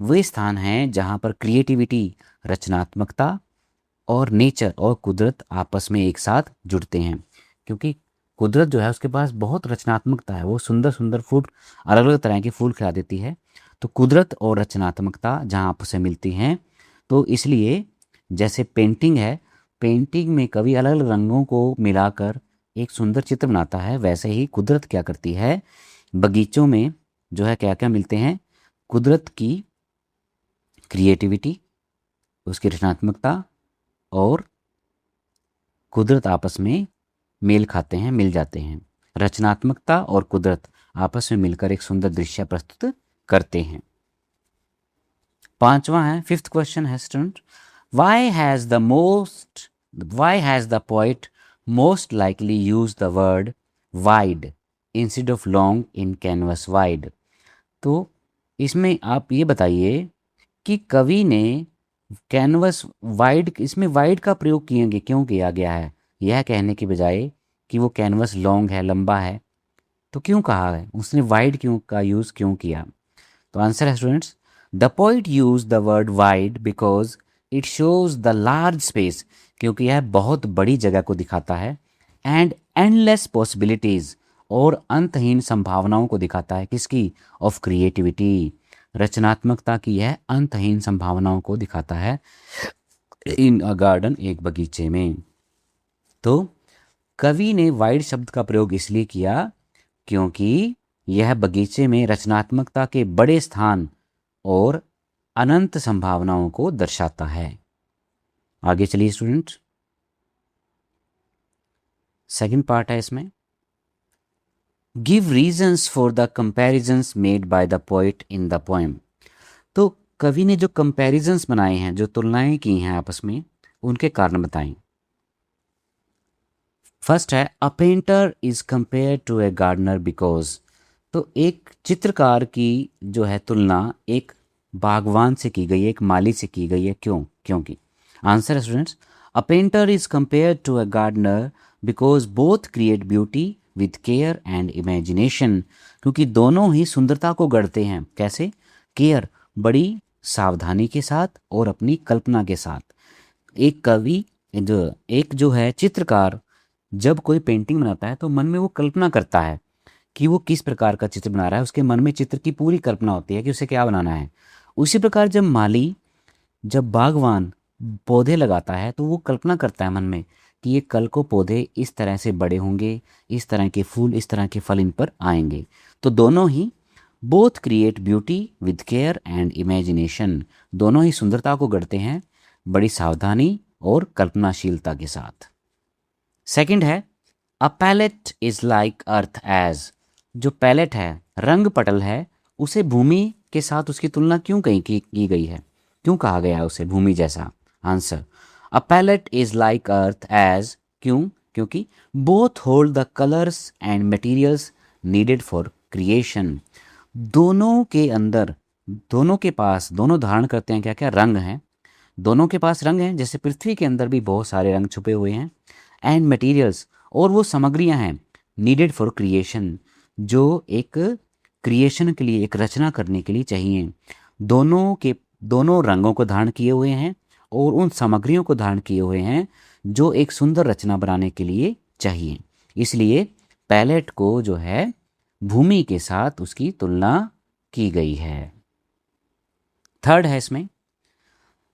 वे स्थान हैं जहाँ पर क्रिएटिविटी, रचनात्मकता और नेचर और कुदरत आपस में एक साथ जुड़ते हैं। क्योंकि कुदरत जो है उसके पास बहुत रचनात्मकता है, वो सुंदर सुंदर फूल, अलग अलग तरह के फूल खिला देती है। तो कुदरत और रचनात्मकता जहाँ आपस में मिलती हैं, तो इसलिए जैसे पेंटिंग है पेंटिंग में कवि अलग अलग रंगों को मिलाकर एक सुंदर चित्र बनाता है, वैसे ही कुदरत क्या करती है, बगीचों में जो है क्या क्या मिलते हैं, कुदरत की क्रिएटिविटी, उसकी रचनात्मकता, और कुदरत आपस में मेल खाते हैं, मिल जाते हैं। रचनात्मकता और कुदरत आपस में मिलकर एक सुंदर दृश्य प्रस्तुत करते हैं। पांचवा है, फिफ्थ क्वेश्चन है student, why has the poet most likely used the word wide instead of long in canvas wide? तो इसमें आप ये बताइए कि कवि ने कैनवस वाइड, इसमें वाइड का प्रयोग किए क्यों किया गया है, यह कहने की बजाय कि वो कैनवस लॉन्ग है, लंबा है, तो क्यों कहा है, उसने वाइड क्यों का यूज़ क्यों किया? तो आंसर है students, the poet use the word wide because it shows the large space, क्योंकि यह बहुत बड़ी जगह को दिखाता है, एंड एंडलेस पॉसिबिलिटीज, और अंतहीन संभावनाओं को दिखाता है, किसकी, ऑफ क्रिएटिविटी, रचनात्मकता की यह अंतहीन संभावनाओं को दिखाता है इन अ गार्डन, एक बगीचे में। तो कवि ने वाइड शब्द का प्रयोग इसलिए किया क्योंकि यह बगीचे में रचनात्मकता के बड़े स्थान और अनंत संभावनाओं को दर्शाता है। आगे चलिए स्टूडेंट, सेकंड पार्ट है इसमें, give reasons for the comparisons made by the poet in the poem. तो कवि ने जो कंपैरिजंस बनाए हैं, जो तुलनाएं की हैं आपस में, उनके कारण बताएं। फर्स्ट है, a painter is compare to a gardener because, तो एक चित्रकार की जो है तुलना एक बागवान से की गई है, एक माली से की गई है, क्यों, क्योंकि। आंसर है students, a painter is compare to a gardener because both create beauty with care and imagination, क्योंकि दोनों ही सुंदरता को गढ़ते हैं, कैसे, केयर, बड़ी सावधानी के साथ, और अपनी कल्पना के साथ। एक कवि जो है चित्रकार, जब कोई पेंटिंग बनाता है तो मन में वो कल्पना करता है कि वो किस प्रकार का चित्र बना रहा है, उसके मन में चित्र की पूरी कल्पना होती है कि उसे क्या बनाना है। उसी प्रकार जब बागवान पौधे लगाता है तो वो कल्पना करता है मन में कि ये कल को पौधे इस तरह से बड़े होंगे, इस तरह के फूल, इस तरह के फल इन पर आएंगे। तो दोनों ही both create beauty with care and imagination, दोनों ही सुंदरता को गढ़ते हैं बड़ी सावधानी और कल्पनाशीलता के साथ। सेकंड है, a palette is like earth as, जो पैलेट है, रंग पटल है, उसे भूमि के साथ उसकी तुलना क्यों की गई है, क्यों कहा गया है उसे भूमि जैसा? Answer, a palette is like earth as, क्यों, क्योंकि both hold the colours and materials needed for creation, दोनों के अंदर, दोनों के पास, दोनों धारण करते हैं क्या क्या, रंग हैं, दोनों के पास रंग हैं, जैसे पृथ्वी के अंदर भी बहुत सारे रंग छुपे हुए हैं, एंड मटेरियल्स, और वो सामग्रियां हैं, नीडेड फॉर क्रिएशन, जो एक क्रिएशन के लिए, एक रचना करने के लिए चाहिए, दोनों रंगों को धारण किए हुए हैं और उन सामग्रियों को धारण किए हुए हैं जो एक सुंदर रचना बनाने के लिए चाहिए। इसलिए पैलेट को जो है भूमि के साथ उसकी तुलना की गई है। थर्ड है इसमें,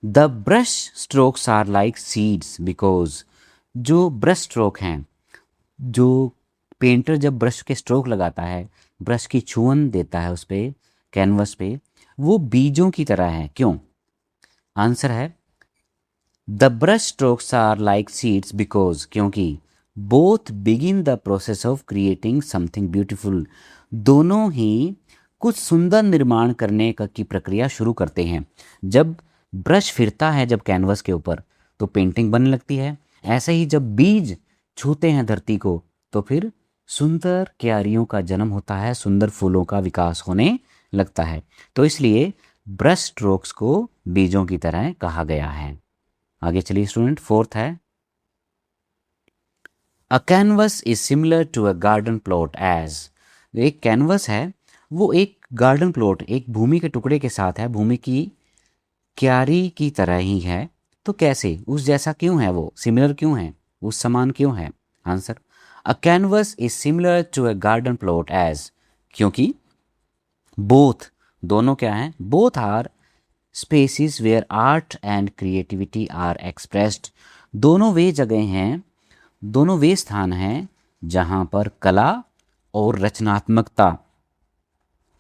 the brush strokes are like seeds because, जो ब्रश स्ट्रोक हैं, जो पेंटर जब ब्रश के स्ट्रोक लगाता है, ब्रश की छुअन देता है उस पे, कैनवस पे, वो बीजों की तरह है, क्यों? आंसर है, the brush strokes are like seeds because, क्योंकि both begin the process of creating something beautiful, दोनों ही कुछ सुंदर निर्माण करने की प्रक्रिया शुरू करते हैं। जब ब्रश फिरता है जब कैनवस के ऊपर तो पेंटिंग बनने लगती है, ऐसे ही जब बीज छूते हैं धरती को तो फिर सुंदर क्यारियों का जन्म होता है, सुंदर फूलों का विकास होने लगता है। तो इसलिए ब्रश स्ट्रोक्स को बीजों की तरह कहा गया है। आगे चलिए स्टूडेंट, फोर्थ है, a canvas is similar to a garden plot as, एक कैनवस है वो एक गार्डन प्लॉट, एक भूमि के टुकड़े के साथ है, भूमि की क्यारी की तरह ही है। तो कैसे, उस जैसा क्यों है, वो सिमिलर क्यों है, उस समान क्यों है? Answer, a canvas is similar to a garden plot as, क्योंकि बोथ, दोनों क्या हैं, both are spaces where art and creativity are expressed, दोनों वे जगह हैं, दोनों वे स्थान हैं जहाँ पर कला और रचनात्मकता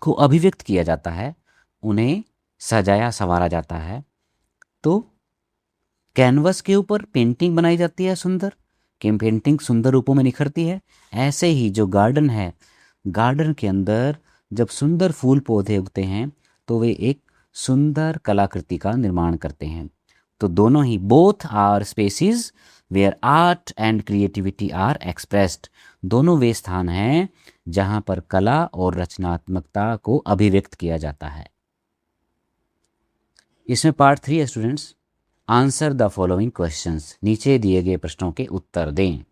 को अभिव्यक्त किया जाता है, उन्हें सजाया संवारा जाता है। तो कैनवस के ऊपर पेंटिंग बनाई जाती है सुंदर, कि पेंटिंग सुंदर रूपों में निखरती है। ऐसे ही जो गार्डन है, गार्डन के अंदर जब सुंदर फूल पौधे उगते हैं तो वे एक सुंदर कलाकृति का निर्माण करते हैं। तो दोनों ही, both are spaces where art and creativity are expressed, दोनों वे स्थान हैं जहां पर कला और रचनात्मकता को अभिव्यक्त किया जाता है। इसमें पार्ट 3 है students, answer the following questions, नीचे दिए गए प्रश्नों के उत्तर दें।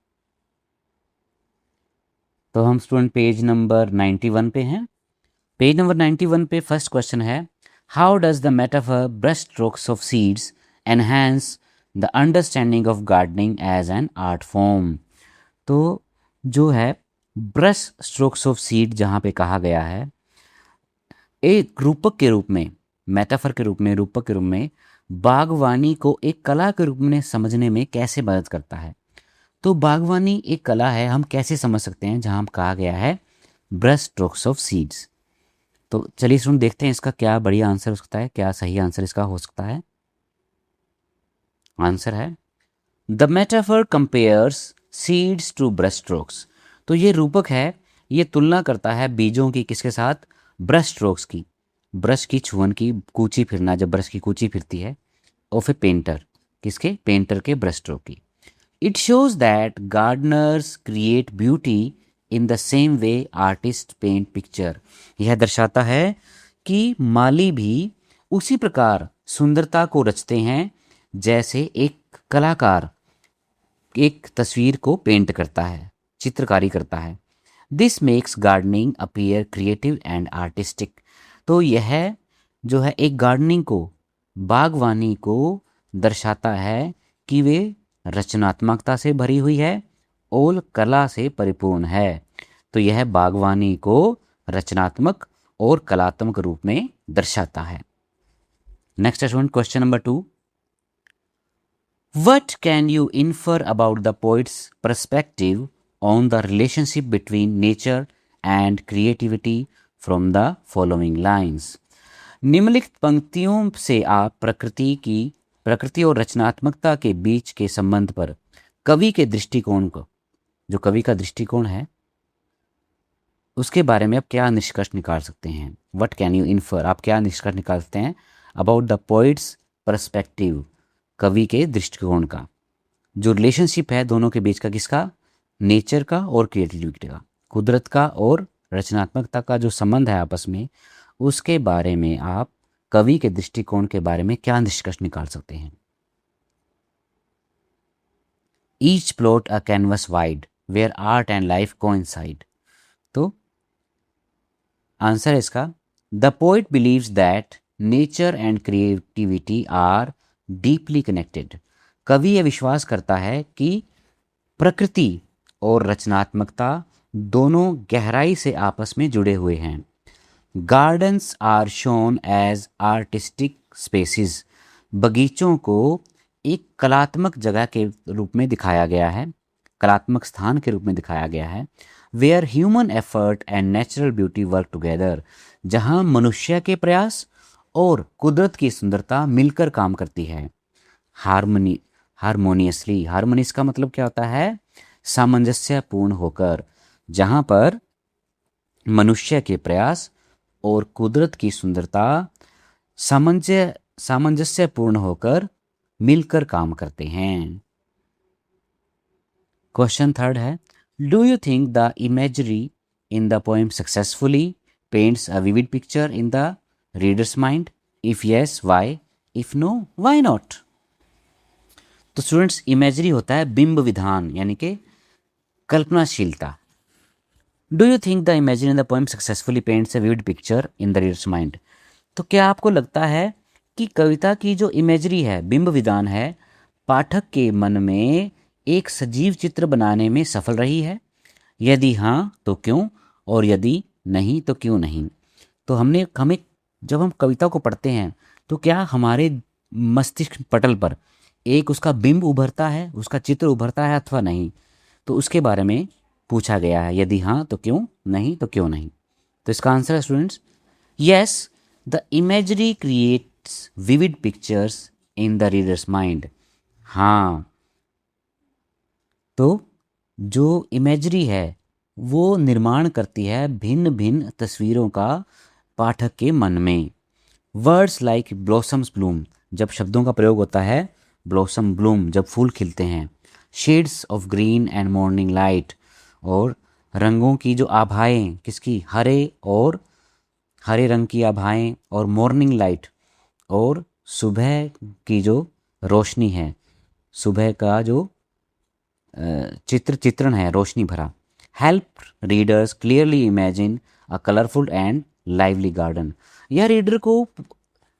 तो हम स्टूडेंट पेज नंबर 91 पे हैं। पेज नंबर 91 पे फर्स्ट क्वेश्चन है, how does the metaphor brush strokes of seeds enhance the understanding of gardening as an art form. तो जो है ब्रश स्ट्रोक्स ऑफ सीड जहाँ पे कहा गया है, एक रूपक के रूप में, मेटाफर के रूप में, रूपक के रूप में बागवानी को एक कला के रूप में समझने में कैसे मदद करता है। तो बागवानी एक कला है, हम कैसे समझ सकते हैं, जहां कहा गया है ब्रश स्ट्रोक्स ऑफ सीड्स। तो चलिए सुन देखते हैं इसका क्या बढ़िया आंसर हो सकता है, क्या सही आंसर इसका हो सकता है। आंसर है the metaphor compares seeds to brush strokes. तो ये रूपक है, ये तुलना करता है बीजों की किसके साथ, ब्रश स्ट्रोक्स की, ब्रश की छुअन की, कूची फिरना, जब ब्रश की कूची फिरती है, और फिर पेंटर, किसके, पेंटर के ब्रश स्ट्रोक की। It shows that gardeners create beauty in the same way artist paint picture. यह दर्शाता है कि माली भी उसी प्रकार सुंदरता को रचते हैं जैसे एक कलाकार एक तस्वीर को पेंट करता है, चित्रकारी करता है। This makes gardening appear creative and artistic. तो यह जो है एक गार्डनिंग को, बागवानी को दर्शाता है कि वे रचनात्मकता से भरी हुई है और कला से परिपूर्ण है। तो यह बागवानी को रचनात्मक और कलात्मक रूप में दर्शाता है। Next student, question number 2, what can you infer about the poet's perspective on the relationship between nature and creativity from the following lines. निम्नलिखित पंक्तियों से आप प्रकृति और रचनात्मकता के बीच के संबंध पर कवि के दृष्टिकोण को, जो कवि का दृष्टिकोण है, उसके बारे में आप क्या निष्कर्ष निकाल सकते हैं। व्हाट कैन यू इन्फर, आप क्या निष्कर्ष निकाल सकते हैं अबाउट द पोइट्स पर्सपेक्टिव, कवि के दृष्टिकोण का, जो रिलेशनशिप है दोनों के बीच का, किसका, नेचर का और क्रिएटिविटी का, कुदरत का और रचनात्मकता का जो संबंध है आपस में, उसके बारे में आप कवि के दृष्टिकोण के बारे में क्या निष्कर्ष निकाल सकते हैं। Each plot a canvas wide where art and life coincide. तो आंसर है इसका, the poet believes that nature and creativity are deeply connected. कवि यह विश्वास करता है कि प्रकृति और रचनात्मकता दोनों गहराई से आपस में जुड़े हुए हैं। Gardens are shown as artistic spaces. बगीचों को एक कलात्मक जगह के रूप में दिखाया गया है, कलात्मक स्थान के रूप में दिखाया गया है। Where human effort and natural beauty work together. जहां मनुष्य के प्रयास और कुदरत की सुंदरता मिलकर काम करती है। हारमोनियसली, हारमोनियस का मतलब क्या होता है, सामंजस्यपूर्ण होकर। जहां पर मनुष्य के प्रयास और कुदरत की सुंदरता सामंजस्यपूर्ण होकर मिलकर काम करते हैं। क्वेश्चन 3 है, do you think the imagery in the poem successfully paints a vivid picture in the reader's mind? If yes, why? If no, why not? तो स्टूडेंट्स, इमेजरी होता है बिंब विधान, यानी कि कल्पनाशीलता। Do you think the imagery in the poem successfully paints a vivid picture in the reader's mind? तो क्या आपको लगता है कि कविता की जो इमेजरी है, बिंब विधान है, पाठक के मन में एक सजीव चित्र बनाने में सफल रही है? यदि हाँ तो क्यों, और यदि नहीं तो क्यों नहीं? तो हमें जब हम कविता को पढ़ते हैं तो क्या हमारे मस्तिष्क पटल पर एक उसका बिंब उभरता है, उसका चित्र उभरता है अथवा नहीं, तो उसके बारे में पूछा गया है। यदि हाँ तो क्यों, नहीं तो क्यों नहीं। तो इसका आंसर है students, yes, the imagery creates vivid pictures in the reader's mind. हाँ, तो जो इमेजरी है वो निर्माण करती है भिन्न भिन्न तस्वीरों का पाठक के मन में। वर्ड्स लाइक ब्लॉसम्स ब्लूम, जब शब्दों का प्रयोग होता है ब्लॉसम ब्लूम, जब फूल खिलते हैं। Shades of green and morning light, और रंगों की जो आभाएं, किसकी, हरे रंग की आभाएं, और मॉर्निंग लाइट, और सुबह की जो रोशनी है, सुबह का जो चित्रण है रोशनी भरा। Help readers clearly imagine a colourful and lively garden, यह रीडर को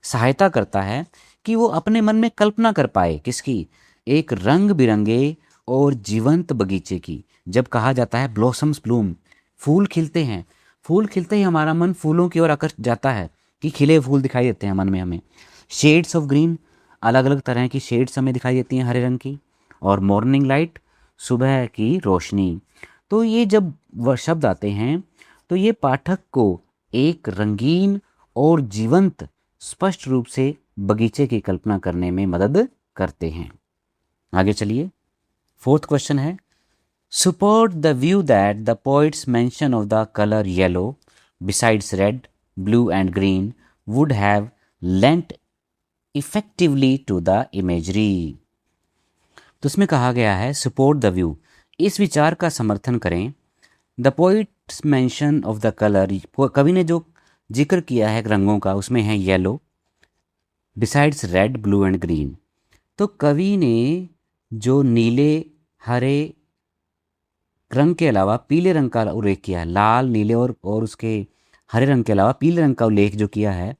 सहायता करता है कि वो अपने मन में कल्पना कर पाए, किसकी, एक रंग बिरंगे और जीवंत बगीचे की। जब कहा जाता है ब्लॉसम्स ब्लूम, फूल खिलते हैं, फूल खिलते ही हमारा मन फूलों की ओर आकर्षित जाता है कि खिले फूल दिखाई देते हैं मन में हमें। शेड्स ऑफ ग्रीन, अलग अलग तरह की शेड्स हमें दिखाई देती हैं हरे रंग की, और मॉर्निंग लाइट, सुबह की रोशनी। तो ये जब वह शब्द आते हैं तो ये पाठक को एक रंगीन और जीवंत स्पष्ट रूप से बगीचे की कल्पना करने में मदद करते हैं। आगे चलिए, फोर्थ क्वेश्चन है, support the view that the poet's mention of the color yellow besides red, blue and green would have lent effectively to the imagery। तो इसमें कहा गया है support the view, इस विचार का समर्थन करें, the poet's mention of the color, कवि ने जो जिक्र किया है रंगों का, उसमें है yellow, besides red, blue and green। तो कवि ने जो नीले हरे रंग के अलावा पीले रंग का उल्लेख किया है, लाल नीले और उसके हरे रंग के अलावा पीले रंग का उल्लेख जो किया है,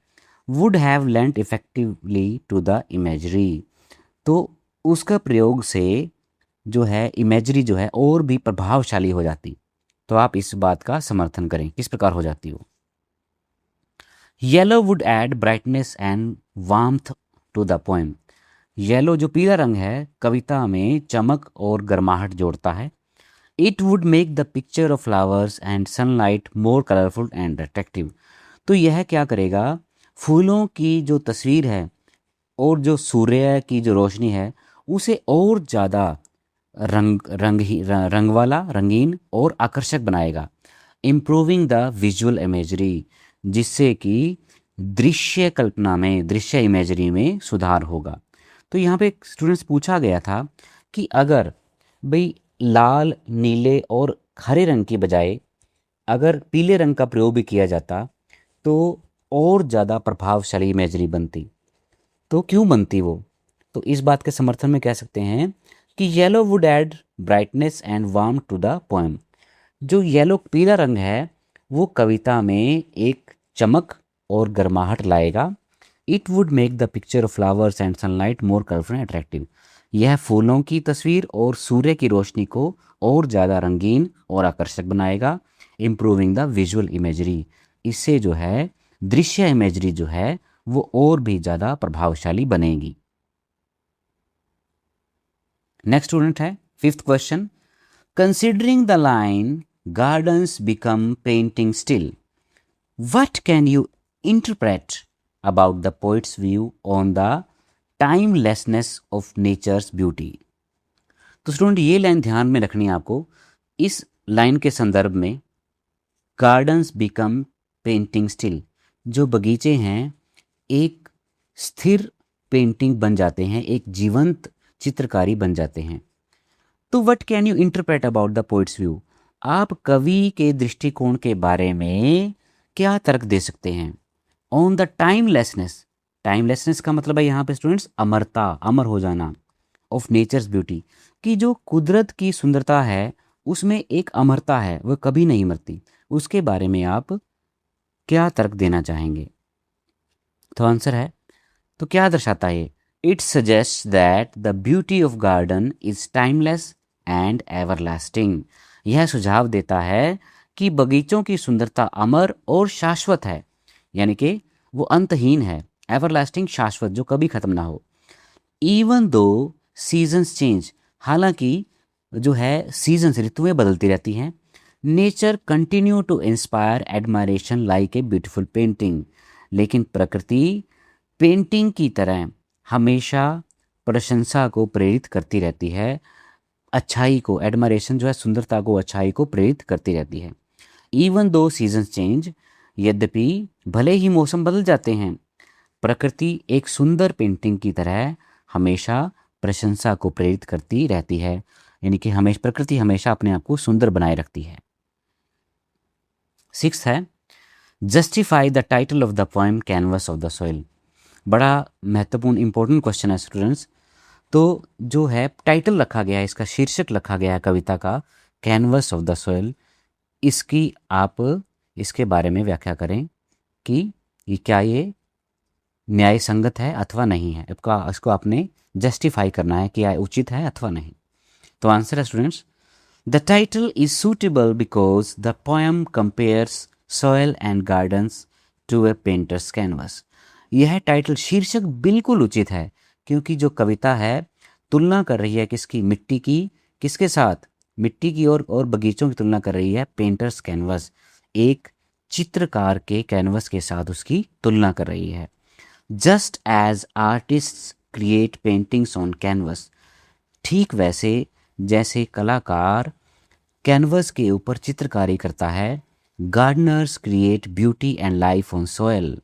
would have lent effectively to the imagery, तो उसका प्रयोग से जो है इमेजरी जो है और भी प्रभावशाली हो जाती। तो आप इस बात का समर्थन करें, किस प्रकार हो जाती हो। Yellow would add brightness and warmth to the poem, yellow जो पीला रंग है कविता में चमक और गर्माहट जोड़ता है। It would make the picture of flowers and sunlight more colourful and attractive, तो यह क्या करेगा, फूलों की जो तस्वीर है और जो सूर्य की जो रोशनी है उसे और ज़्यादा रंग वाला, रंगीन और आकर्षक बनाएगा। इम्प्रूविंग द विजुअल इमेजरी, जिससे कि दृश्य कल्पना में, दृश्य इमेजरी में सुधार होगा। तो यहाँ पे स्टूडेंट्स पूछा गया था कि अगर भाई लाल नीले और हरे रंग की बजाय अगर पीले रंग का प्रयोग भी किया जाता तो और ज़्यादा प्रभावशाली इमेजरी बनती, तो क्यों बनती वो। तो इस बात के समर्थन में कह सकते हैं कि yellow would add brightness and warm to the poem, जो येलो पीला रंग है वो कविता में एक चमक और गर्माहट लाएगा। It would make the picture of flowers and sunlight more colourful and attractive, यह फूलों की तस्वीर और सूर्य की रोशनी को और ज़्यादा रंगीन और आकर्षक बनाएगा। इम्प्रूविंग द विजुअल इमेजरी, इससे जो है दृश्य इमेजरी जो है वो और भी ज़्यादा प्रभावशाली बनेगी। नेक्स्ट स्टूडेंट है fifth question, considering the line gardens become painting still, what can you interpret about the poet's view on the timelessness of nature's beauty. तो स्टूडेंट ये लाइन ध्यान में रखनी है आपको, इस लाइन के संदर्भ में गार्डन्स बिकम पेंटिंग स्टिल, जो बगीचे हैं एक स्थिर पेंटिंग बन जाते हैं, एक जीवंत चित्रकारी बन जाते हैं। तो what can you interpret about the poet's view, आप कवि के दृष्टिकोण के बारे में क्या तर्क दे सकते हैं ऑन द टाइमलेसनेस, टाइमलेसनेस का मतलब है यहाँ पे स्टूडेंट्स अमरता, अमर हो जाना, ऑफ नेचर्स ब्यूटी, कि जो कुदरत की सुंदरता है उसमें एक अमरता है, वह कभी नहीं मरती, उसके बारे में आप क्या तर्क देना चाहेंगे। तो आंसर है, तो क्या दर्शाता है, it suggest that the beauty of garden is timeless and everlasting, यह सुझाव देता है कि बगीचों की सुंदरता अमर और शाश्वत है, यानी कि वो अंतहीन है, एवरलास्टिंग शाश्वत, जो कभी खत्म ना हो। इवन दो सीजन्स चेंज, हालांकि जो है सीजन्स ऋतुएं बदलती रहती हैं, nature continue to inspire admiration like a beautiful painting, लेकिन प्रकृति पेंटिंग की तरह हमेशा प्रशंसा को प्रेरित करती रहती है, अच्छाई को, एडमायरेशन जो है सुंदरता को, अच्छाई को प्रेरित करती रहती है। इवन दो सीजन्स चेंज, यद्यपि भले ही मौसम बदल जाते हैं, प्रकृति एक सुंदर पेंटिंग की तरह हमेशा प्रशंसा को प्रेरित करती रहती है, यानी कि हमेशा प्रकृति हमेशा अपने आप को सुंदर बनाए रखती है। 6 है justify the title of the poem canvas of the soil. बड़ा महत्वपूर्ण इंपॉर्टेंट क्वेश्चन है स्टूडेंट्स। तो जो है टाइटल रखा गया है, इसका शीर्षक रखा गया है कविता का कैनवस ऑफ द सॉइल, इसकी आप इसके बारे में व्याख्या करें कि क्या ये न्याय संगत है अथवा नहीं है। इसको आपने जस्टिफाई करना है कि यह उचित है अथवा नहीं। तो आंसर है students, the title is suitable because the poem compares soil and gardens to a painter's canvas. यह टाइटल, शीर्षक बिल्कुल उचित है क्योंकि जो कविता है तुलना कर रही है किसकी, मिट्टी की, किसके साथ, मिट्टी की और बगीचों की तुलना कर रही है पेंटर्स कैनवस, एक चित्रकार के कैनवस के साथ उसकी तुलना कर रही है। Just as artist create paintings on canvas, ठीक वैसे जैसे कलाकार कैनवस के ऊपर चित्रकारी करता है, Gardner's create beauty and life on soil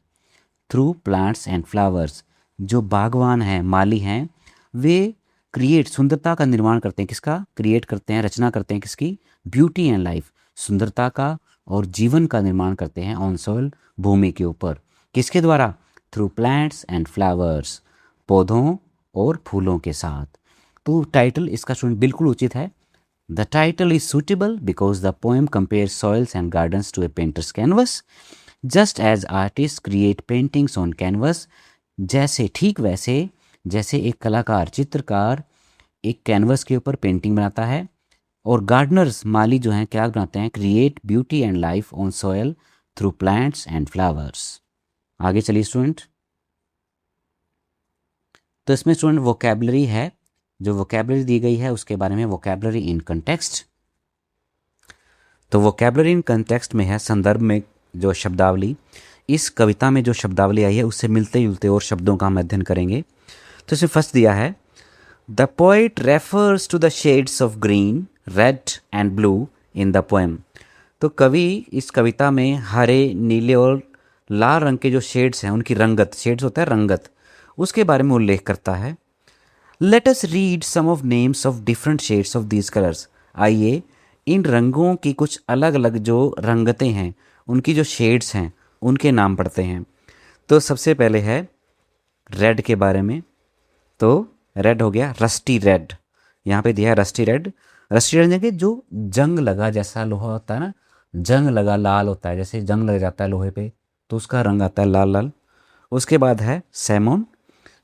through plants and flowers, जो बागवान हैं, माली हैं, वे क्रिएट, सुंदरता का निर्माण करते हैं, किसका क्रिएट करते हैं, रचना करते हैं, किसकी, ब्यूटी एंड लाइफ, सुंदरता का और जीवन का निर्माण करते हैं ऑन सॉइल, भूमि के ऊपर, किसके द्वारा, थ्रू प्लांट्स एंड फ्लावर्स, पौधों और फूलों के साथ। तो टाइटल इसका स्टूडेंट बिल्कुल उचित है। The title is suitable because the poem compare soils and gardens to a painter's canvas, just as artist create paintings on canvas, जैसे, ठीक वैसे जैसे एक कलाकार, चित्रकार एक कैनवस के ऊपर पेंटिंग बनाता है, और गार्डनर्स, माली जो हैं, क्या बनाते हैं, create beauty and life on soil through plants and flowers. आगे चलिए स्टूडेंट। तो इसमें स्टूडेंट वोकैबलरी है, जो वोकैबलरी दी गई है उसके बारे में, वोकैबलरी इन कंटेक्स्ट। तो वोकैबलरी इन कंटेक्स्ट में है संदर्भ में जो शब्दावली, इस कविता में जो शब्दावली आई है उससे मिलते जुलते और शब्दों का हम अध्ययन करेंगे। तो इसमें फर्स्ट दिया है, the poet refers to the shades of green, red and blue in the poem. तो कवि इस कविता में हरे, नीले और लाल रंग के जो शेड्स हैं, उनकी रंगत, शेड्स होता है रंगत, उसके बारे में उल्लेख करता है। Let us read some of names of different shades of these colours. आइए इन रंगों की कुछ अलग अलग जो रंगतें हैं, उनकी जो शेड्स हैं, उनके नाम पढ़ते हैं। तो सबसे पहले है रेड के बारे में। तो रेड हो गया रस्टी रेड, यहाँ पे दिया है रस्टी रेड। रस्टी रेड कि जो जंग लगा जैसा लोहा होता है ना, जंग लगा लाल होता है, जैसे जंग लग जाता है लोहे पे तो उसका रंग आता है लाल लाल। उसके बाद है सैमोन।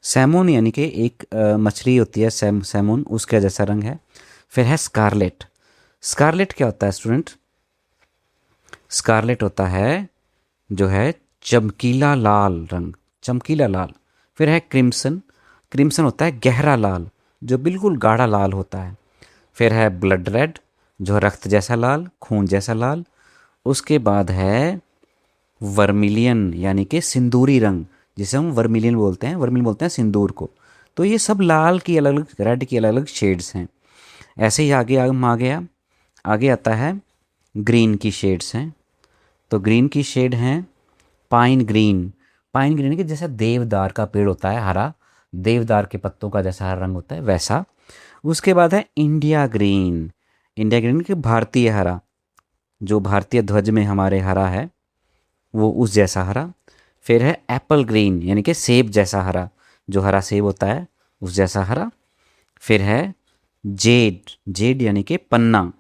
सैमोन यानी कि एक मछली होती है सैमोन, उसका जैसा रंग है। फिर है स्कारलेट। स्कारलेट क्या होता है स्टूडेंट? स्कारलेट होता है जो है चमकीला लाल रंग, चमकीला लाल। फिर है क्रिम्सन। क्रिम्सन होता है गहरा लाल, जो बिल्कुल गाढ़ा लाल होता है। फिर है ब्लड रेड, जो रक्त जैसा लाल, खून जैसा लाल। उसके बाद है वर्मिलियन यानी कि सिंदूरी रंग, जिसे हम वर्मिलियन बोलते हैं, वर्मिलियन बोलते हैं सिंदूर को। तो ये सब लाल की अलग अलग, रेड की अलग अलग शेड्स हैं। ऐसे ही आगे आता है ग्रीन की शेड्स हैं। तो ग्रीन की शेड हैं पाइन ग्रीन। पाइन ग्रीन कि जैसा देवदार का पेड़ होता है हरा, देवदार के पत्तों का जैसा हरा रंग होता है वैसा। उसके बाद है इंडिया ग्रीन। इंडिया ग्रीन कि भारतीय हरा, जो भारतीय ध्वज में हमारे हरा है वो उस जैसा हरा। फिर है एप्पल ग्रीन यानी कि सेब जैसा हरा, जो हरा सेब होता है उस जैसा हरा। फिर है जेड। जेड यानी कि पन्ना।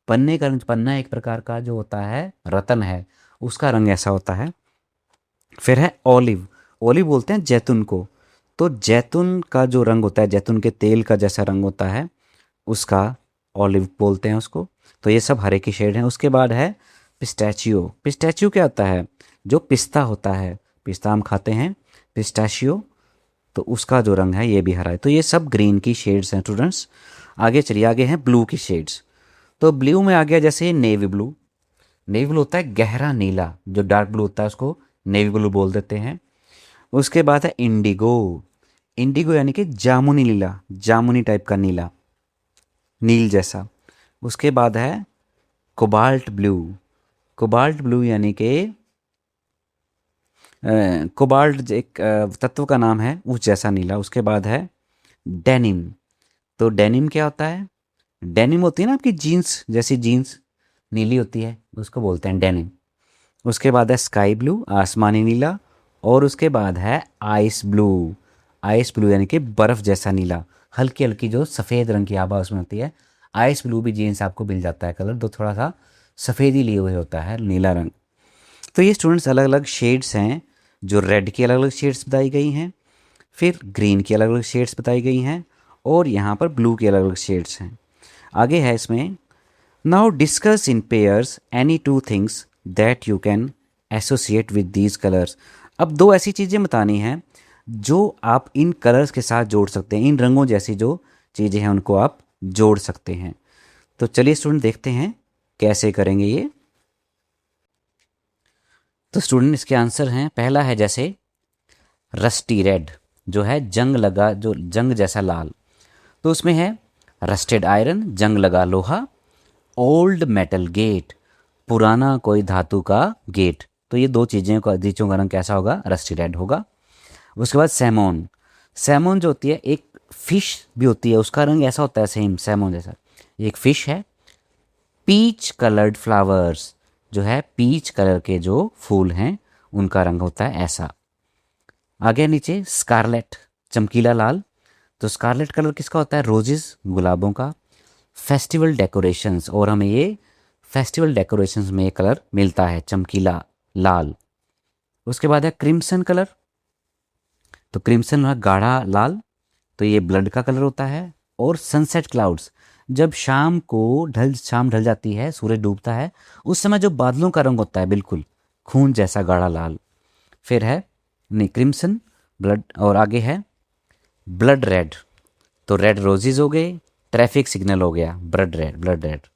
पन्ने का रंग, पन्ना एक प्रकार का जो होता है रतन है, उसका रंग ऐसा होता है। फिर है ऑलिव। ऑलिव बोलते हैं जैतून को, तो जैतून का जो रंग होता है, जैतून के तेल का जैसा रंग होता है, उसका ऑलिव बोलते हैं उसको। तो ये सब हरे की शेड हैं। उसके बाद है पिस्टैचियो। पिस्टैचियो क्या होता है? जो पिस्ता होता है, पिस्ता हम खाते हैं, पिस्टैचियो तो उसका जो रंग है ये भी हरा है। तो ये सब ग्रीन की शेड्स हैं स्टूडेंट्स। आगे चलिए, आगे हैं ब्लू की शेड्स। तो ब्लू में आ गया जैसे नेवी ब्लू। नेवी ब्लू होता है गहरा नीला, जो डार्क ब्लू होता है उसको नेवी ब्लू बोल देते हैं। उसके बाद है इंडिगो। इंडिगो यानी कि जामुनी नीला, जामुनी टाइप का नीला, नील जैसा। उसके बाद है कोबाल्ट ब्लू। कोबाल्ट ब्लू यानी कि कोबाल्ट एक तत्व का नाम है, उस जैसा नीला। उसके बाद है डेनिम। तो डेनिम क्या होता है? डेनिम होती है ना आपकी जीन्स जैसी, जीन्स नीली होती है, उसको बोलते हैं डेनिम। उसके बाद है स्काई ब्लू, आसमानी नीला। और उसके बाद है आइस ब्लू। आइस ब्लू यानी कि बर्फ़ जैसा नीला, हल्की हल्की जो सफ़ेद रंग की आभा उसमें होती है। आइस ब्लू भी जीन्स आपको मिल जाता है कलर, तो थोड़ा सा सफ़ेदी लिए हुए होता है नीला रंग। तो ये स्टूडेंट्स अलग अलग शेड्स हैं, जो रेड की अलग अलग शेड्स बताई गई हैं, फिर ग्रीन की अलग अलग शेड्स बताई गई हैं, और यहाँ पर ब्लू की अलग अलग शेड्स हैं। आगे है इसमें, now discuss in pairs any two things that you can associate with these colours. अब दो ऐसी चीज़ें बतानी हैं जो आप इन कलर्स के साथ जोड़ सकते हैं, इन रंगों जैसी जो चीज़ें हैं उनको आप जोड़ सकते हैं। तो चलिए स्टूडेंट देखते हैं कैसे करेंगे ये। तो स्टूडेंट इसके आंसर हैं, पहला है जैसे रस्टी रेड, जो है जंग लगा, जो जंग जैसा लाल। तो उसमें है रस्टेड आयरन, जंग लगा लोहा। ओल्ड मेटल गेट, पुराना कोई धातु का गेट। तो ये दो चीज़ों का रंग कैसा होगा? रस्टी रेड होगा। उसके बाद सैमोन। सैमोन जो होती है एक फिश भी होती है, उसका रंग ऐसा होता है सेम सैमोन जैसा, एक फिश है। पीच कलर्ड फ्लावर्स, जो है पीच कलर के जो फूल हैं उनका रंग होता है ऐसा। आगे नीचे स्कारलेट, चमकीला लाल। तो स्कारलेट कलर किसका होता है? रोजेस, गुलाबों का। फेस्टिवल डेकोरेशंस, और हमें ये फेस्टिवल डेकोरेशंस में ये कलर मिलता है, चमकीला लाल। उसके बाद है क्रिम्सन कलर। तो क्रिम्सन है गाढ़ा लाल, तो ये ब्लड का कलर होता है। और सनसेट क्लाउड्स, जब शाम ढल जाती है, सूरज डूबता है, उस समय जो बादलों का रंग होता है बिल्कुल खून जैसा गाढ़ा लाल। फिर है नहीं क्रिम्सन, ब्लड, और आगे है ब्लड रेड। तो रेड रोजेज हो गए, ट्रैफिक सिग्नल हो गया, ब्लड रेड, ब्लड रेड।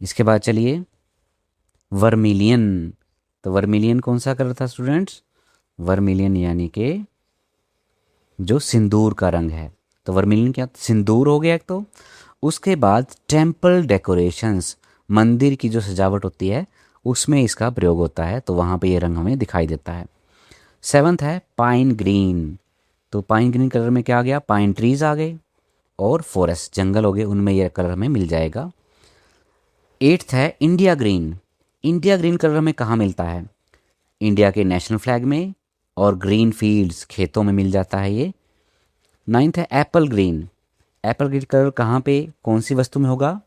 इसके बाद चलिए वर्मिलियन। तो वर्मिलियन कौन सा कलर था स्टूडेंट्स? वर्मिलियन यानी कि जो सिंदूर का रंग है। तो वर्मिलियन क्या? सिंदूर हो गया एक तो। उसके बाद टेम्पल डेकोरेशंस, मंदिर की जो सजावट होती है उसमें इसका प्रयोग होता है, तो वहाँ पे ये रंग हमें दिखाई देता है। सेवन्थ है पाइन ग्रीन। तो पाइन ग्रीन कलर में क्या आ गया? पाइन ट्रीज आ गए, और फॉरेस्ट जंगल हो गए, उनमें यह कलर हमें मिल जाएगा। एट्थ है India green. India green colour हमें कहाँ मिलता है? इंडिया के नेशनल फ्लैग में, और ग्रीन फील्ड्स, खेतों में मिल जाता है ये। नाइन्थ है Apple green. Apple green colour कहाँ पे, कौन सी वस्तु में होगा?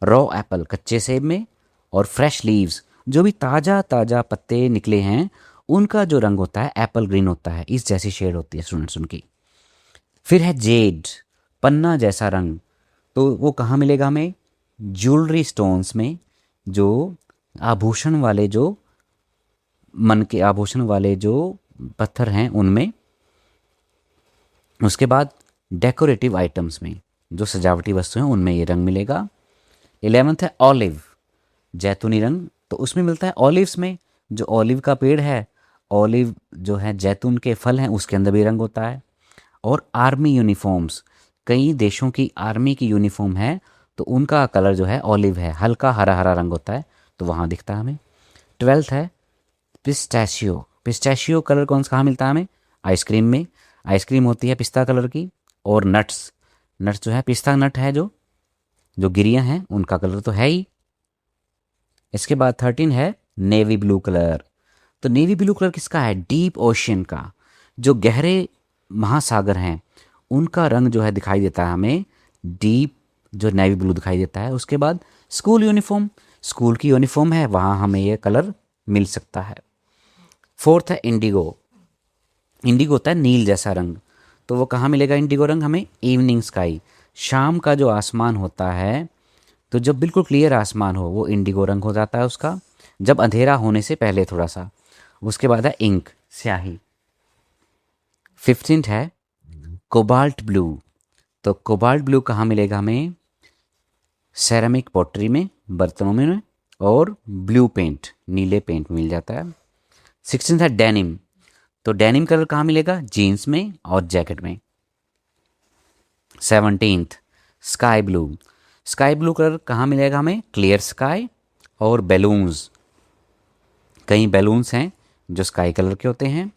रॉ एप्पल, कच्चे सेब में। और फ्रेश लीव्स, जो भी ताज़ा ताज़ा पत्ते निकले हैं उनका जो रंग होता है एप्पल ग्रीन होता है, इस जैसी शेड होती है स्टूडेंट्स उनकी। फिर है जेड, पन्ना जैसा रंग। तो वो कहाँ मिलेगा हमें? ज्वेलरी स्टोन्स में, जो आभूषण वाले, जो मन के आभूषण वाले जो पत्थर हैं उनमें। उसके बाद डेकोरेटिव आइटम्स में, जो सजावटी वस्तु हैं उनमें ये रंग मिलेगा। 11th है ऑलिव, जैतूनी रंग। तो उसमें मिलता है ऑलिव्स में, जो ऑलिव का पेड़ है, ऑलिव जो है जैतून के फल हैं, उसके अंदर भी रंग होता है। और आर्मी यूनिफॉर्म्स, कई देशों की आर्मी की यूनिफॉर्म है तो उनका कलर जो है ऑलिव है, हल्का हरा हरा रंग होता है, तो वहाँ दिखता है हमें। 12th है पिस्टैशियो। पिस्टैशियो कलर कौन सा कहाँ मिलता है हमें? आइसक्रीम में। आइसक्रीम होती है पिस्ता कलर की। और नट्स, नट्स जो है पिस्ता नट है, जो जो गिरियाँ हैं उनका कलर तो है ही। इसके बाद 13 है नेवी ब्लू कलर। तो नेवी ब्लू कलर किसका है? डीप ओशियन का, जो गहरे महासागर हैं उनका रंग जो है दिखाई देता है हमें, डीप जो नेवी ब्लू दिखाई देता है। उसके बाद स्कूल यूनिफॉर्म, स्कूल की यूनिफॉर्म है, वहाँ हमें ये कलर मिल सकता है। 4th है इंडिगो। इंडिगो होता है नील जैसा रंग, तो वो कहाँ मिलेगा इंडिगो रंग हमें? इवनिंग स्काई, शाम का जो आसमान होता है, तो जब बिल्कुल क्लियर आसमान हो वो इंडिगो रंग हो जाता है उसका, जब अंधेरा होने से पहले थोड़ा सा। उसके बाद है इंक, स्याही। 15th है कोबाल्ट ब्लू, तो कोबाल्ट ब्लू कहाँ मिलेगा हमें? सेरामिक पॉटरी में, बर्तनों में, और ब्लू पेंट, नीले पेंट मिल जाता है। 16 है डेनिम, तो डेनिम कलर कहाँ मिलेगा? जीन्स में और जैकेट में। 17 sky blue, sky blue colour कहाँ मिलेगा हमें? क्लियर स्काई और बैलून्स, कई बैलून्स हैं जो स्काई कलर के होते हैं।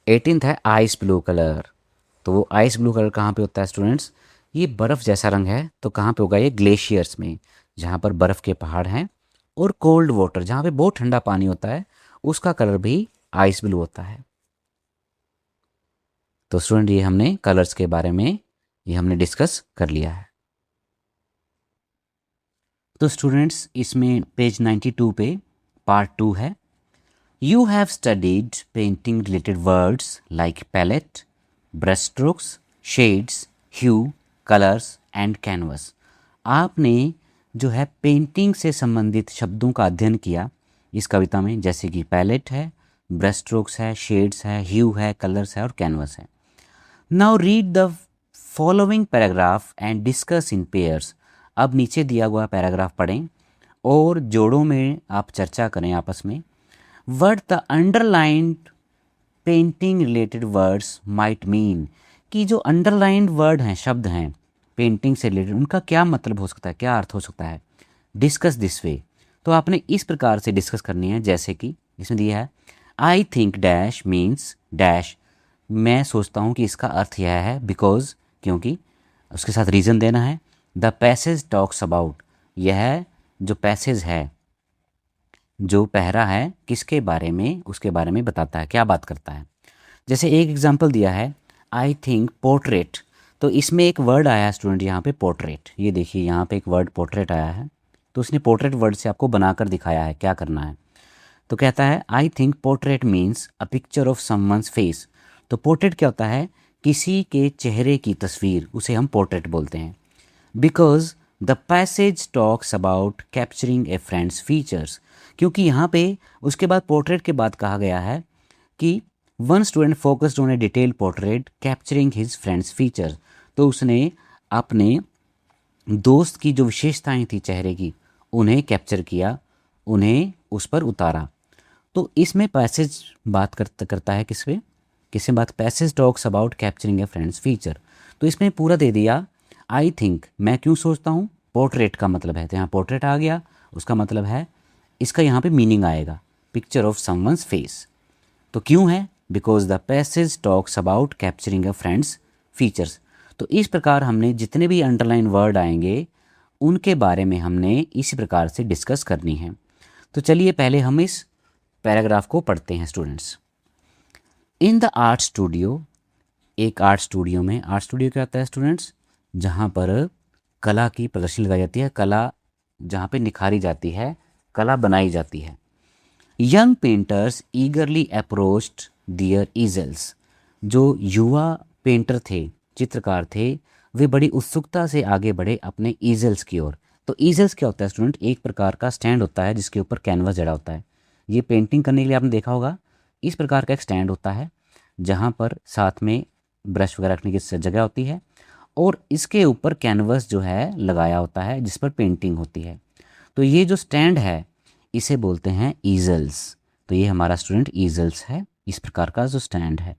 18 है आइस ब्लू कलर, तो वो आइस ब्लू कलर कहाँ पे होता है स्टूडेंट्स? ये बर्फ़ जैसा रंग है, तो कहाँ पे होगा ये? ग्लेशियर्स में, जहाँ पर बर्फ़ के पहाड़ हैं। और कोल्ड वाटर, जहाँ पे बहुत ठंडा पानी होता है, उसका कलर भी आइस ब्लू होता है। तो स्टूडेंट ये हमने कलर्स के बारे में ये हमने डिस्कस कर लिया है। तो स्टूडेंट्स इसमें पेज 92 पे पार्ट 2 है। You have studied painting related words like palette, brush strokes, shades, hue, colours and canvas. आपने जो है पेंटिंग से संबंधित शब्दों का अध्ययन किया इस कविता में, जैसे कि पैलेट है, ब्रश स्ट्रोक्स है, शेड्स है, ह्यू है, कलर्स है और कैनवस है। Now read the following paragraph and discuss in pairs. अब नीचे दिया हुआ पैराग्राफ पढ़ें और जोड़ों में आप चर्चा करें आपस में। What the underlined painting related words might mean, कि जो अंडरलाइंड वर्ड हैं, शब्द हैं पेंटिंग से रिलेटेड, उनका क्या मतलब हो सकता है, क्या अर्थ हो सकता है। डिस्कस दिस वे, तो आपने इस प्रकार से डिस्कस करनी है, जैसे कि इसमें दिया है I think dash means dash, मैं सोचता हूँ कि इसका अर्थ यह है, बिकॉज, क्योंकि, उसके साथ रीज़न देना है। द पैसेज टॉक्स अबाउट, यह जो पैसेज है, जो पहरा है, किसके बारे में? उसके बारे में बताता है, क्या बात करता है। जैसे एक एग्जांपल दिया है आई थिंक पोर्ट्रेट, तो इसमें एक वर्ड आया है स्टूडेंट यहाँ पे पोर्ट्रेट, ये देखिए यहाँ पे एक वर्ड पोर्ट्रेट आया है, तो उसने पोर्ट्रेट वर्ड से आपको बनाकर दिखाया है क्या करना है। तो कहता है आई think portrait means a picture of someone's face, तो पोर्ट्रेट क्या होता है? किसी के चेहरे की तस्वीर, उसे हम पोर्ट्रेट बोलते हैं। Because the passage talks about capturing a friend's features, क्योंकि यहाँ पे उसके बाद पोर्ट्रेट के बाद कहा गया है कि one student focused on A detail portrait capturing his friends features, तो उसने अपने दोस्त की जो विशेषताएं थी चेहरे की, उन्हें कैप्चर किया, उन्हें उस पर उतारा। तो इसमें पैसेज बात करता है किस पे? किससे बात? Passage talks about capturing a friends feature, तो इसमें पूरा दे दिया आई थिंक, मैं क्यों सोचता हूँ, पोर्ट्रेट का मतलब है, तो यहाँ पोर्ट्रेट आ गया, उसका मतलब है, इसका यहाँ पे मीनिंग आएगा पिक्चर ऑफ समवंस फेस। तो क्यों है? Because the passage talks about capturing a friends features. तो इस प्रकार हमने जितने भी अंडरलाइन वर्ड आएंगे उनके बारे में हमने इसी प्रकार से डिस्कस करनी है। तो चलिए पहले हम इस पैराग्राफ को पढ़ते हैं students. In the art studio, एक आर्ट स्टूडियो में, आर्ट स्टूडियो क्या होता है स्टूडेंट्स? जहाँ पर कला की प्रदर्शनी लगाई जाती है, कला जहाँ पे निखारी जाती है, कला बनाई जाती है। यंग पेंटर्स ईगरली अप्रोच्ड दियर ईजल्स, जो युवा पेंटर थे, चित्रकार थे, वे बड़ी उत्सुकता से आगे बढ़े अपने ईजल्स की ओर। तो ईजल्स क्या होता है स्टूडेंट? एक प्रकार का स्टैंड होता है जिसके ऊपर कैनवस जड़ा होता है। ये पेंटिंग करने के लिए आपने देखा होगा, इस प्रकार का एक स्टैंड होता है जहाँ पर साथ में ब्रश वगैरह रखने की जगह होती है, और इसके ऊपर कैनवस जो है लगाया होता है जिस पर पेंटिंग होती है। तो ये जो स्टैंड है इसे बोलते हैं ईजल्स। तो ये हमारा स्टूडेंट ईजल्स है, इस प्रकार का जो स्टैंड है।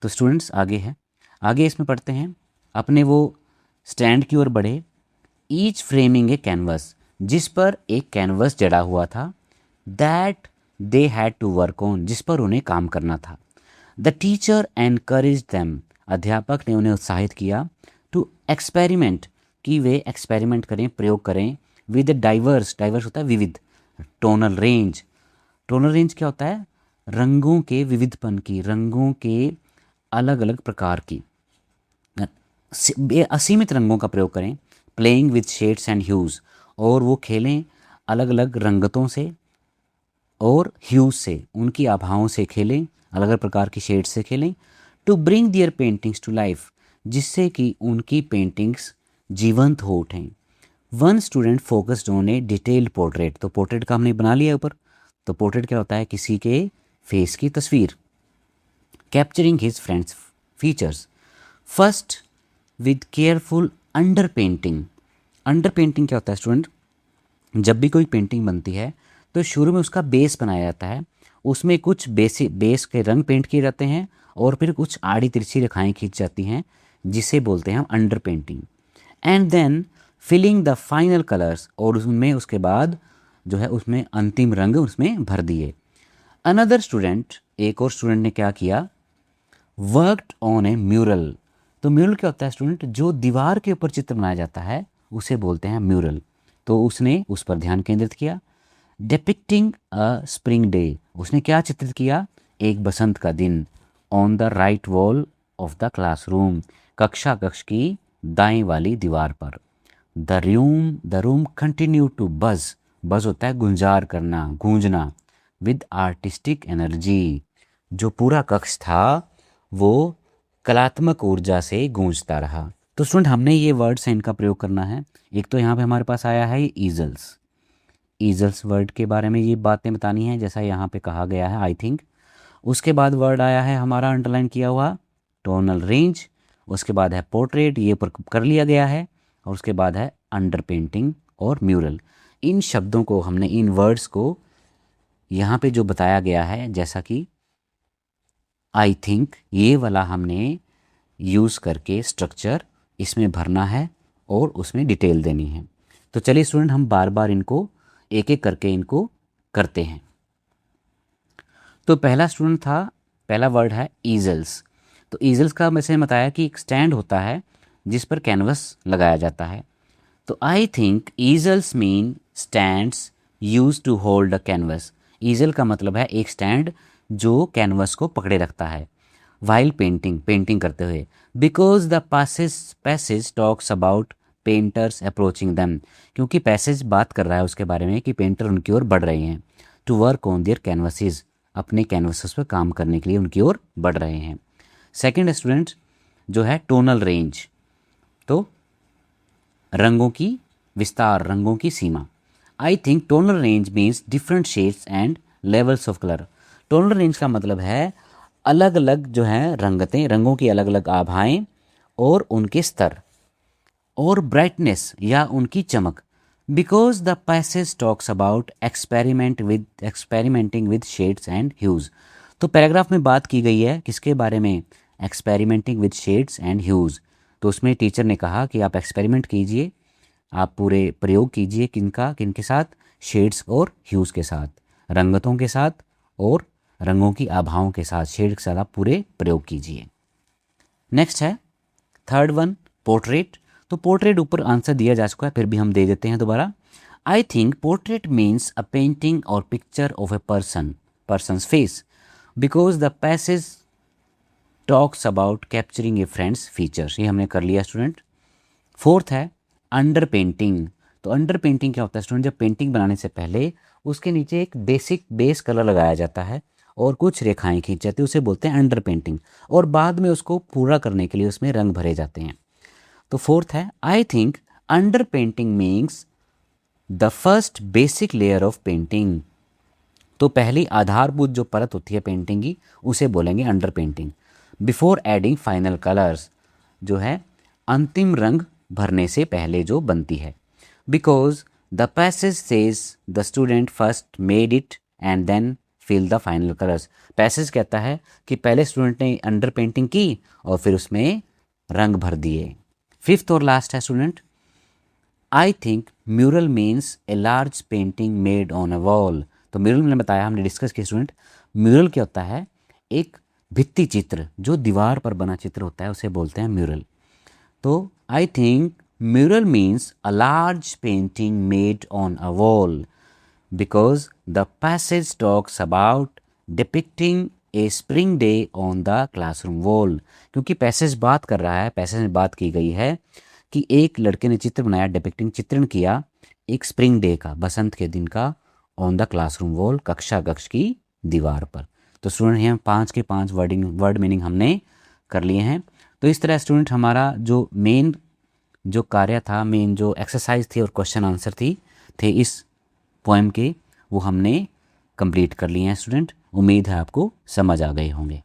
तो स्टूडेंट्स आगे है, आगे इसमें पढ़ते हैं, अपने वो स्टैंड की ओर बढ़े। ईच फ्रेमिंग ए कैनवस, जिस पर एक कैनवस जड़ा हुआ था। That they had to work on, जिस पर उन्हें काम करना था। द टीचर एनकरेज देम, अध्यापक ने उन्हें उत्साहित किया। टू एक्सपेरिमेंट, कि वे एक्सपेरिमेंट करें, प्रयोग करें। विद डाइवर्स, डाइवर्स होता है विविध। टोनल रेंज, टोनल रेंज क्या होता है? रंगों के विविधपन की, रंगों के अलग अलग प्रकार की, असीमित रंगों का प्रयोग करें। Playing with shades and hues, और वो खेलें अलग अलग रंगतों से और ह्यूज़ से, उनकी आभाओं से खेलें, अलग अलग प्रकार की शेड्स से खेलें। To bring their paintings to life, जिससे कि उनकी पेंटिंग्स जीवंत हो उठें। One student focused on a detailed portrait, तो पोर्ट्रेट का हमने बना लिया ऊपर। तो पोर्ट्रेट क्या होता है? किसी के फेस की तस्वीर। Capturing his friends features. First with careful under painting. Under painting क्या होता है स्टूडेंट? जब भी कोई पेंटिंग बनती है तो शुरू में उसका बेस बनाया जाता है, उसमें कुछ बेस के रंग पेंट किए जाते हैं और फिर कुछ आड़ी तिरछी रेखाएं खींच जाती हैं, जिसे बोलते हैं हम under painting. And then filling the final colours, और उसमें उसके बाद जो है उसमें अंतिम रंग उसमें भर दिए। अनदर स्टूडेंट, एक और स्टूडेंट ने क्या किया? Worked on A mural. तो म्यूरल क्या होता है स्टूडेंट? जो दीवार के ऊपर चित्र बनाया जाता है उसे बोलते हैं म्यूरल। तो उसने उस पर ध्यान केंद्रित किया। डिपिक्टिंग अ स्प्रिंग डे, उसने क्या चित्रित किया? एक बसंत का दिन। On the right wall of the classroom, कक्षा कक्ष की दाएं वाली दीवार पर। द रूम कंटिन्यू टू बज, बज होता है गुंजार करना, गूंजना। विद आर्टिस्टिक एनर्जी, जो पूरा कक्ष था वो कलात्मक ऊर्जा से गूंजता रहा। तो स्टूडेंट हमने ये वर्ड्स हैं, इनका प्रयोग करना है। एक तो यहाँ पे हमारे पास आया है ईजल्स। ईजल्स वर्ड के बारे में ये बातें बतानी है जैसा यहाँ पे कहा गया है, आई थिंक। उसके बाद वर्ड आया है हमारा अंडरलाइन किया हुआ टोनल रेंज। उसके बाद है पोर्ट्रेट, ये ऊपर कर लिया गया है। और उसके बाद है अंडर पेंटिंग और म्यूरल। इन शब्दों को हमने, इन वर्ड्स को यहाँ पे जो बताया गया है, जैसा कि आई थिंक, ये वाला हमने यूज़ करके स्ट्रक्चर इसमें भरना है और उसमें डिटेल देनी है। तो चलिए स्टूडेंट हम बार बार इनको एक एक करके इनको करते हैं। तो पहला स्टूडेंट था, पहला वर्ड है ईजल्स। तो ईजल्स का मैंने बताया कि एक स्टैंड होता है जिस पर कैनवस लगाया जाता है। तो I think easels mean stands use to hold a canvas. Easel का मतलब है एक स्टैंड जो कैनवस को पकड़े रखता है वाइल पेंटिंग, पेंटिंग करते हुए। Because the passage talks about painters approaching them, क्योंकि पैसेज बात कर रहा है उसके बारे में कि पेंटर उनकी ओर बढ़ रहे हैं। To work on their canvases, अपने कैनवसेस पर काम करने के लिए उनकी ओर बढ़ रहे हैं। सेकंड स्टूडेंट जो है टोनल रेंज, तो रंगों की विस्तार, रंगों की सीमा। I think tonal range means different shades and levels of colour. Tonal range का मतलब है अलग अलग जो है रंगतें, रंगों की अलग अलग आभाएं और उनके स्तर और ब्राइटनेस या उनकी चमक। Because the passage talks about experimenting with shades and huge. तो पैराग्राफ में बात की गई है किसके बारे में? Experimenting with shades and huge. तो उसमें टीचर ने कहा कि आप एक्सपेरिमेंट कीजिए, आप पूरे प्रयोग कीजिए, किनके साथ? शेड्स और ह्यूज के साथ, रंगतों के साथ और रंगों की आभाओं के साथ, शेड के साथ आप पूरे प्रयोग कीजिए। नेक्स्ट है थर्ड वन पोर्ट्रेट। तो पोर्ट्रेट ऊपर आंसर दिया जा चुका है, फिर भी हम दे देते हैं दोबारा। I think portrait means a painting और picture of a person's face, because the passage talks about capturing a friend's features. ये हमने कर लिया स्टूडेंट। फोर्थ है अंडर पेंटिंग। तो अंडर पेंटिंग क्या होता है स्टूडेंट? जब पेंटिंग बनाने से पहले उसके नीचे एक बेसिक बेस कलर लगाया जाता है और कुछ रेखाएं खींच जाती है, उसे बोलते हैं अंडर पेंटिंग। और बाद में उसको पूरा करने के लिए उसमें रंग भरे जाते हैं। तो फोर्थ है I think under painting means the first basic layer of painting. तो पहली आधारभूत जो परत होती है पेंटिंग की उसे बोलेंगे under painting. Before adding final colours, जो है अंतिम रंग भरने से पहले जो बनती है। Because the passage says the student first made it and then fill the final colours. Passage कहता है कि पहले स्टूडेंट ने अंडर पेंटिंग की और फिर उसमें रंग भर दिए। फिफ्थ और लास्ट है student, I think mural means a large painting made on a wall. तो म्यूरल मैंने बताया, हमने डिस्कस किया स्टूडेंट, म्यूरल क्या होता है? एक भित्ति चित्र, जो दीवार पर बना चित्र होता है उसे बोलते हैं म्यूरल। तो I think mural means a large painting made on a wall, because the passage talks about depicting A spring day on the classroom wall. क्योंकि पैसेज बात कर रहा है, पैसेज में बात की गई है कि एक लड़के ने चित्र बनाया, डिपिक्टिंग चित्रण किया एक स्प्रिंग डे का, बसंत के दिन का, ऑन द क्लासरूम वॉल, कक्षा कक्ष की दीवार पर। तो स्टूडेंट यहाँ 5 के 5 वर्ड मीनिंग हमने कर लिए हैं। तो इस तरह स्टूडेंट हमारा जो मेन जो कार्य था, मेन जो एक्सरसाइज थी और क्वेश्चन आंसर थे इस पोएम के, वो हमने कंप्लीट कर लिए हैं स्टूडेंट। उम्मीद है आपको समझ आ गए होंगे।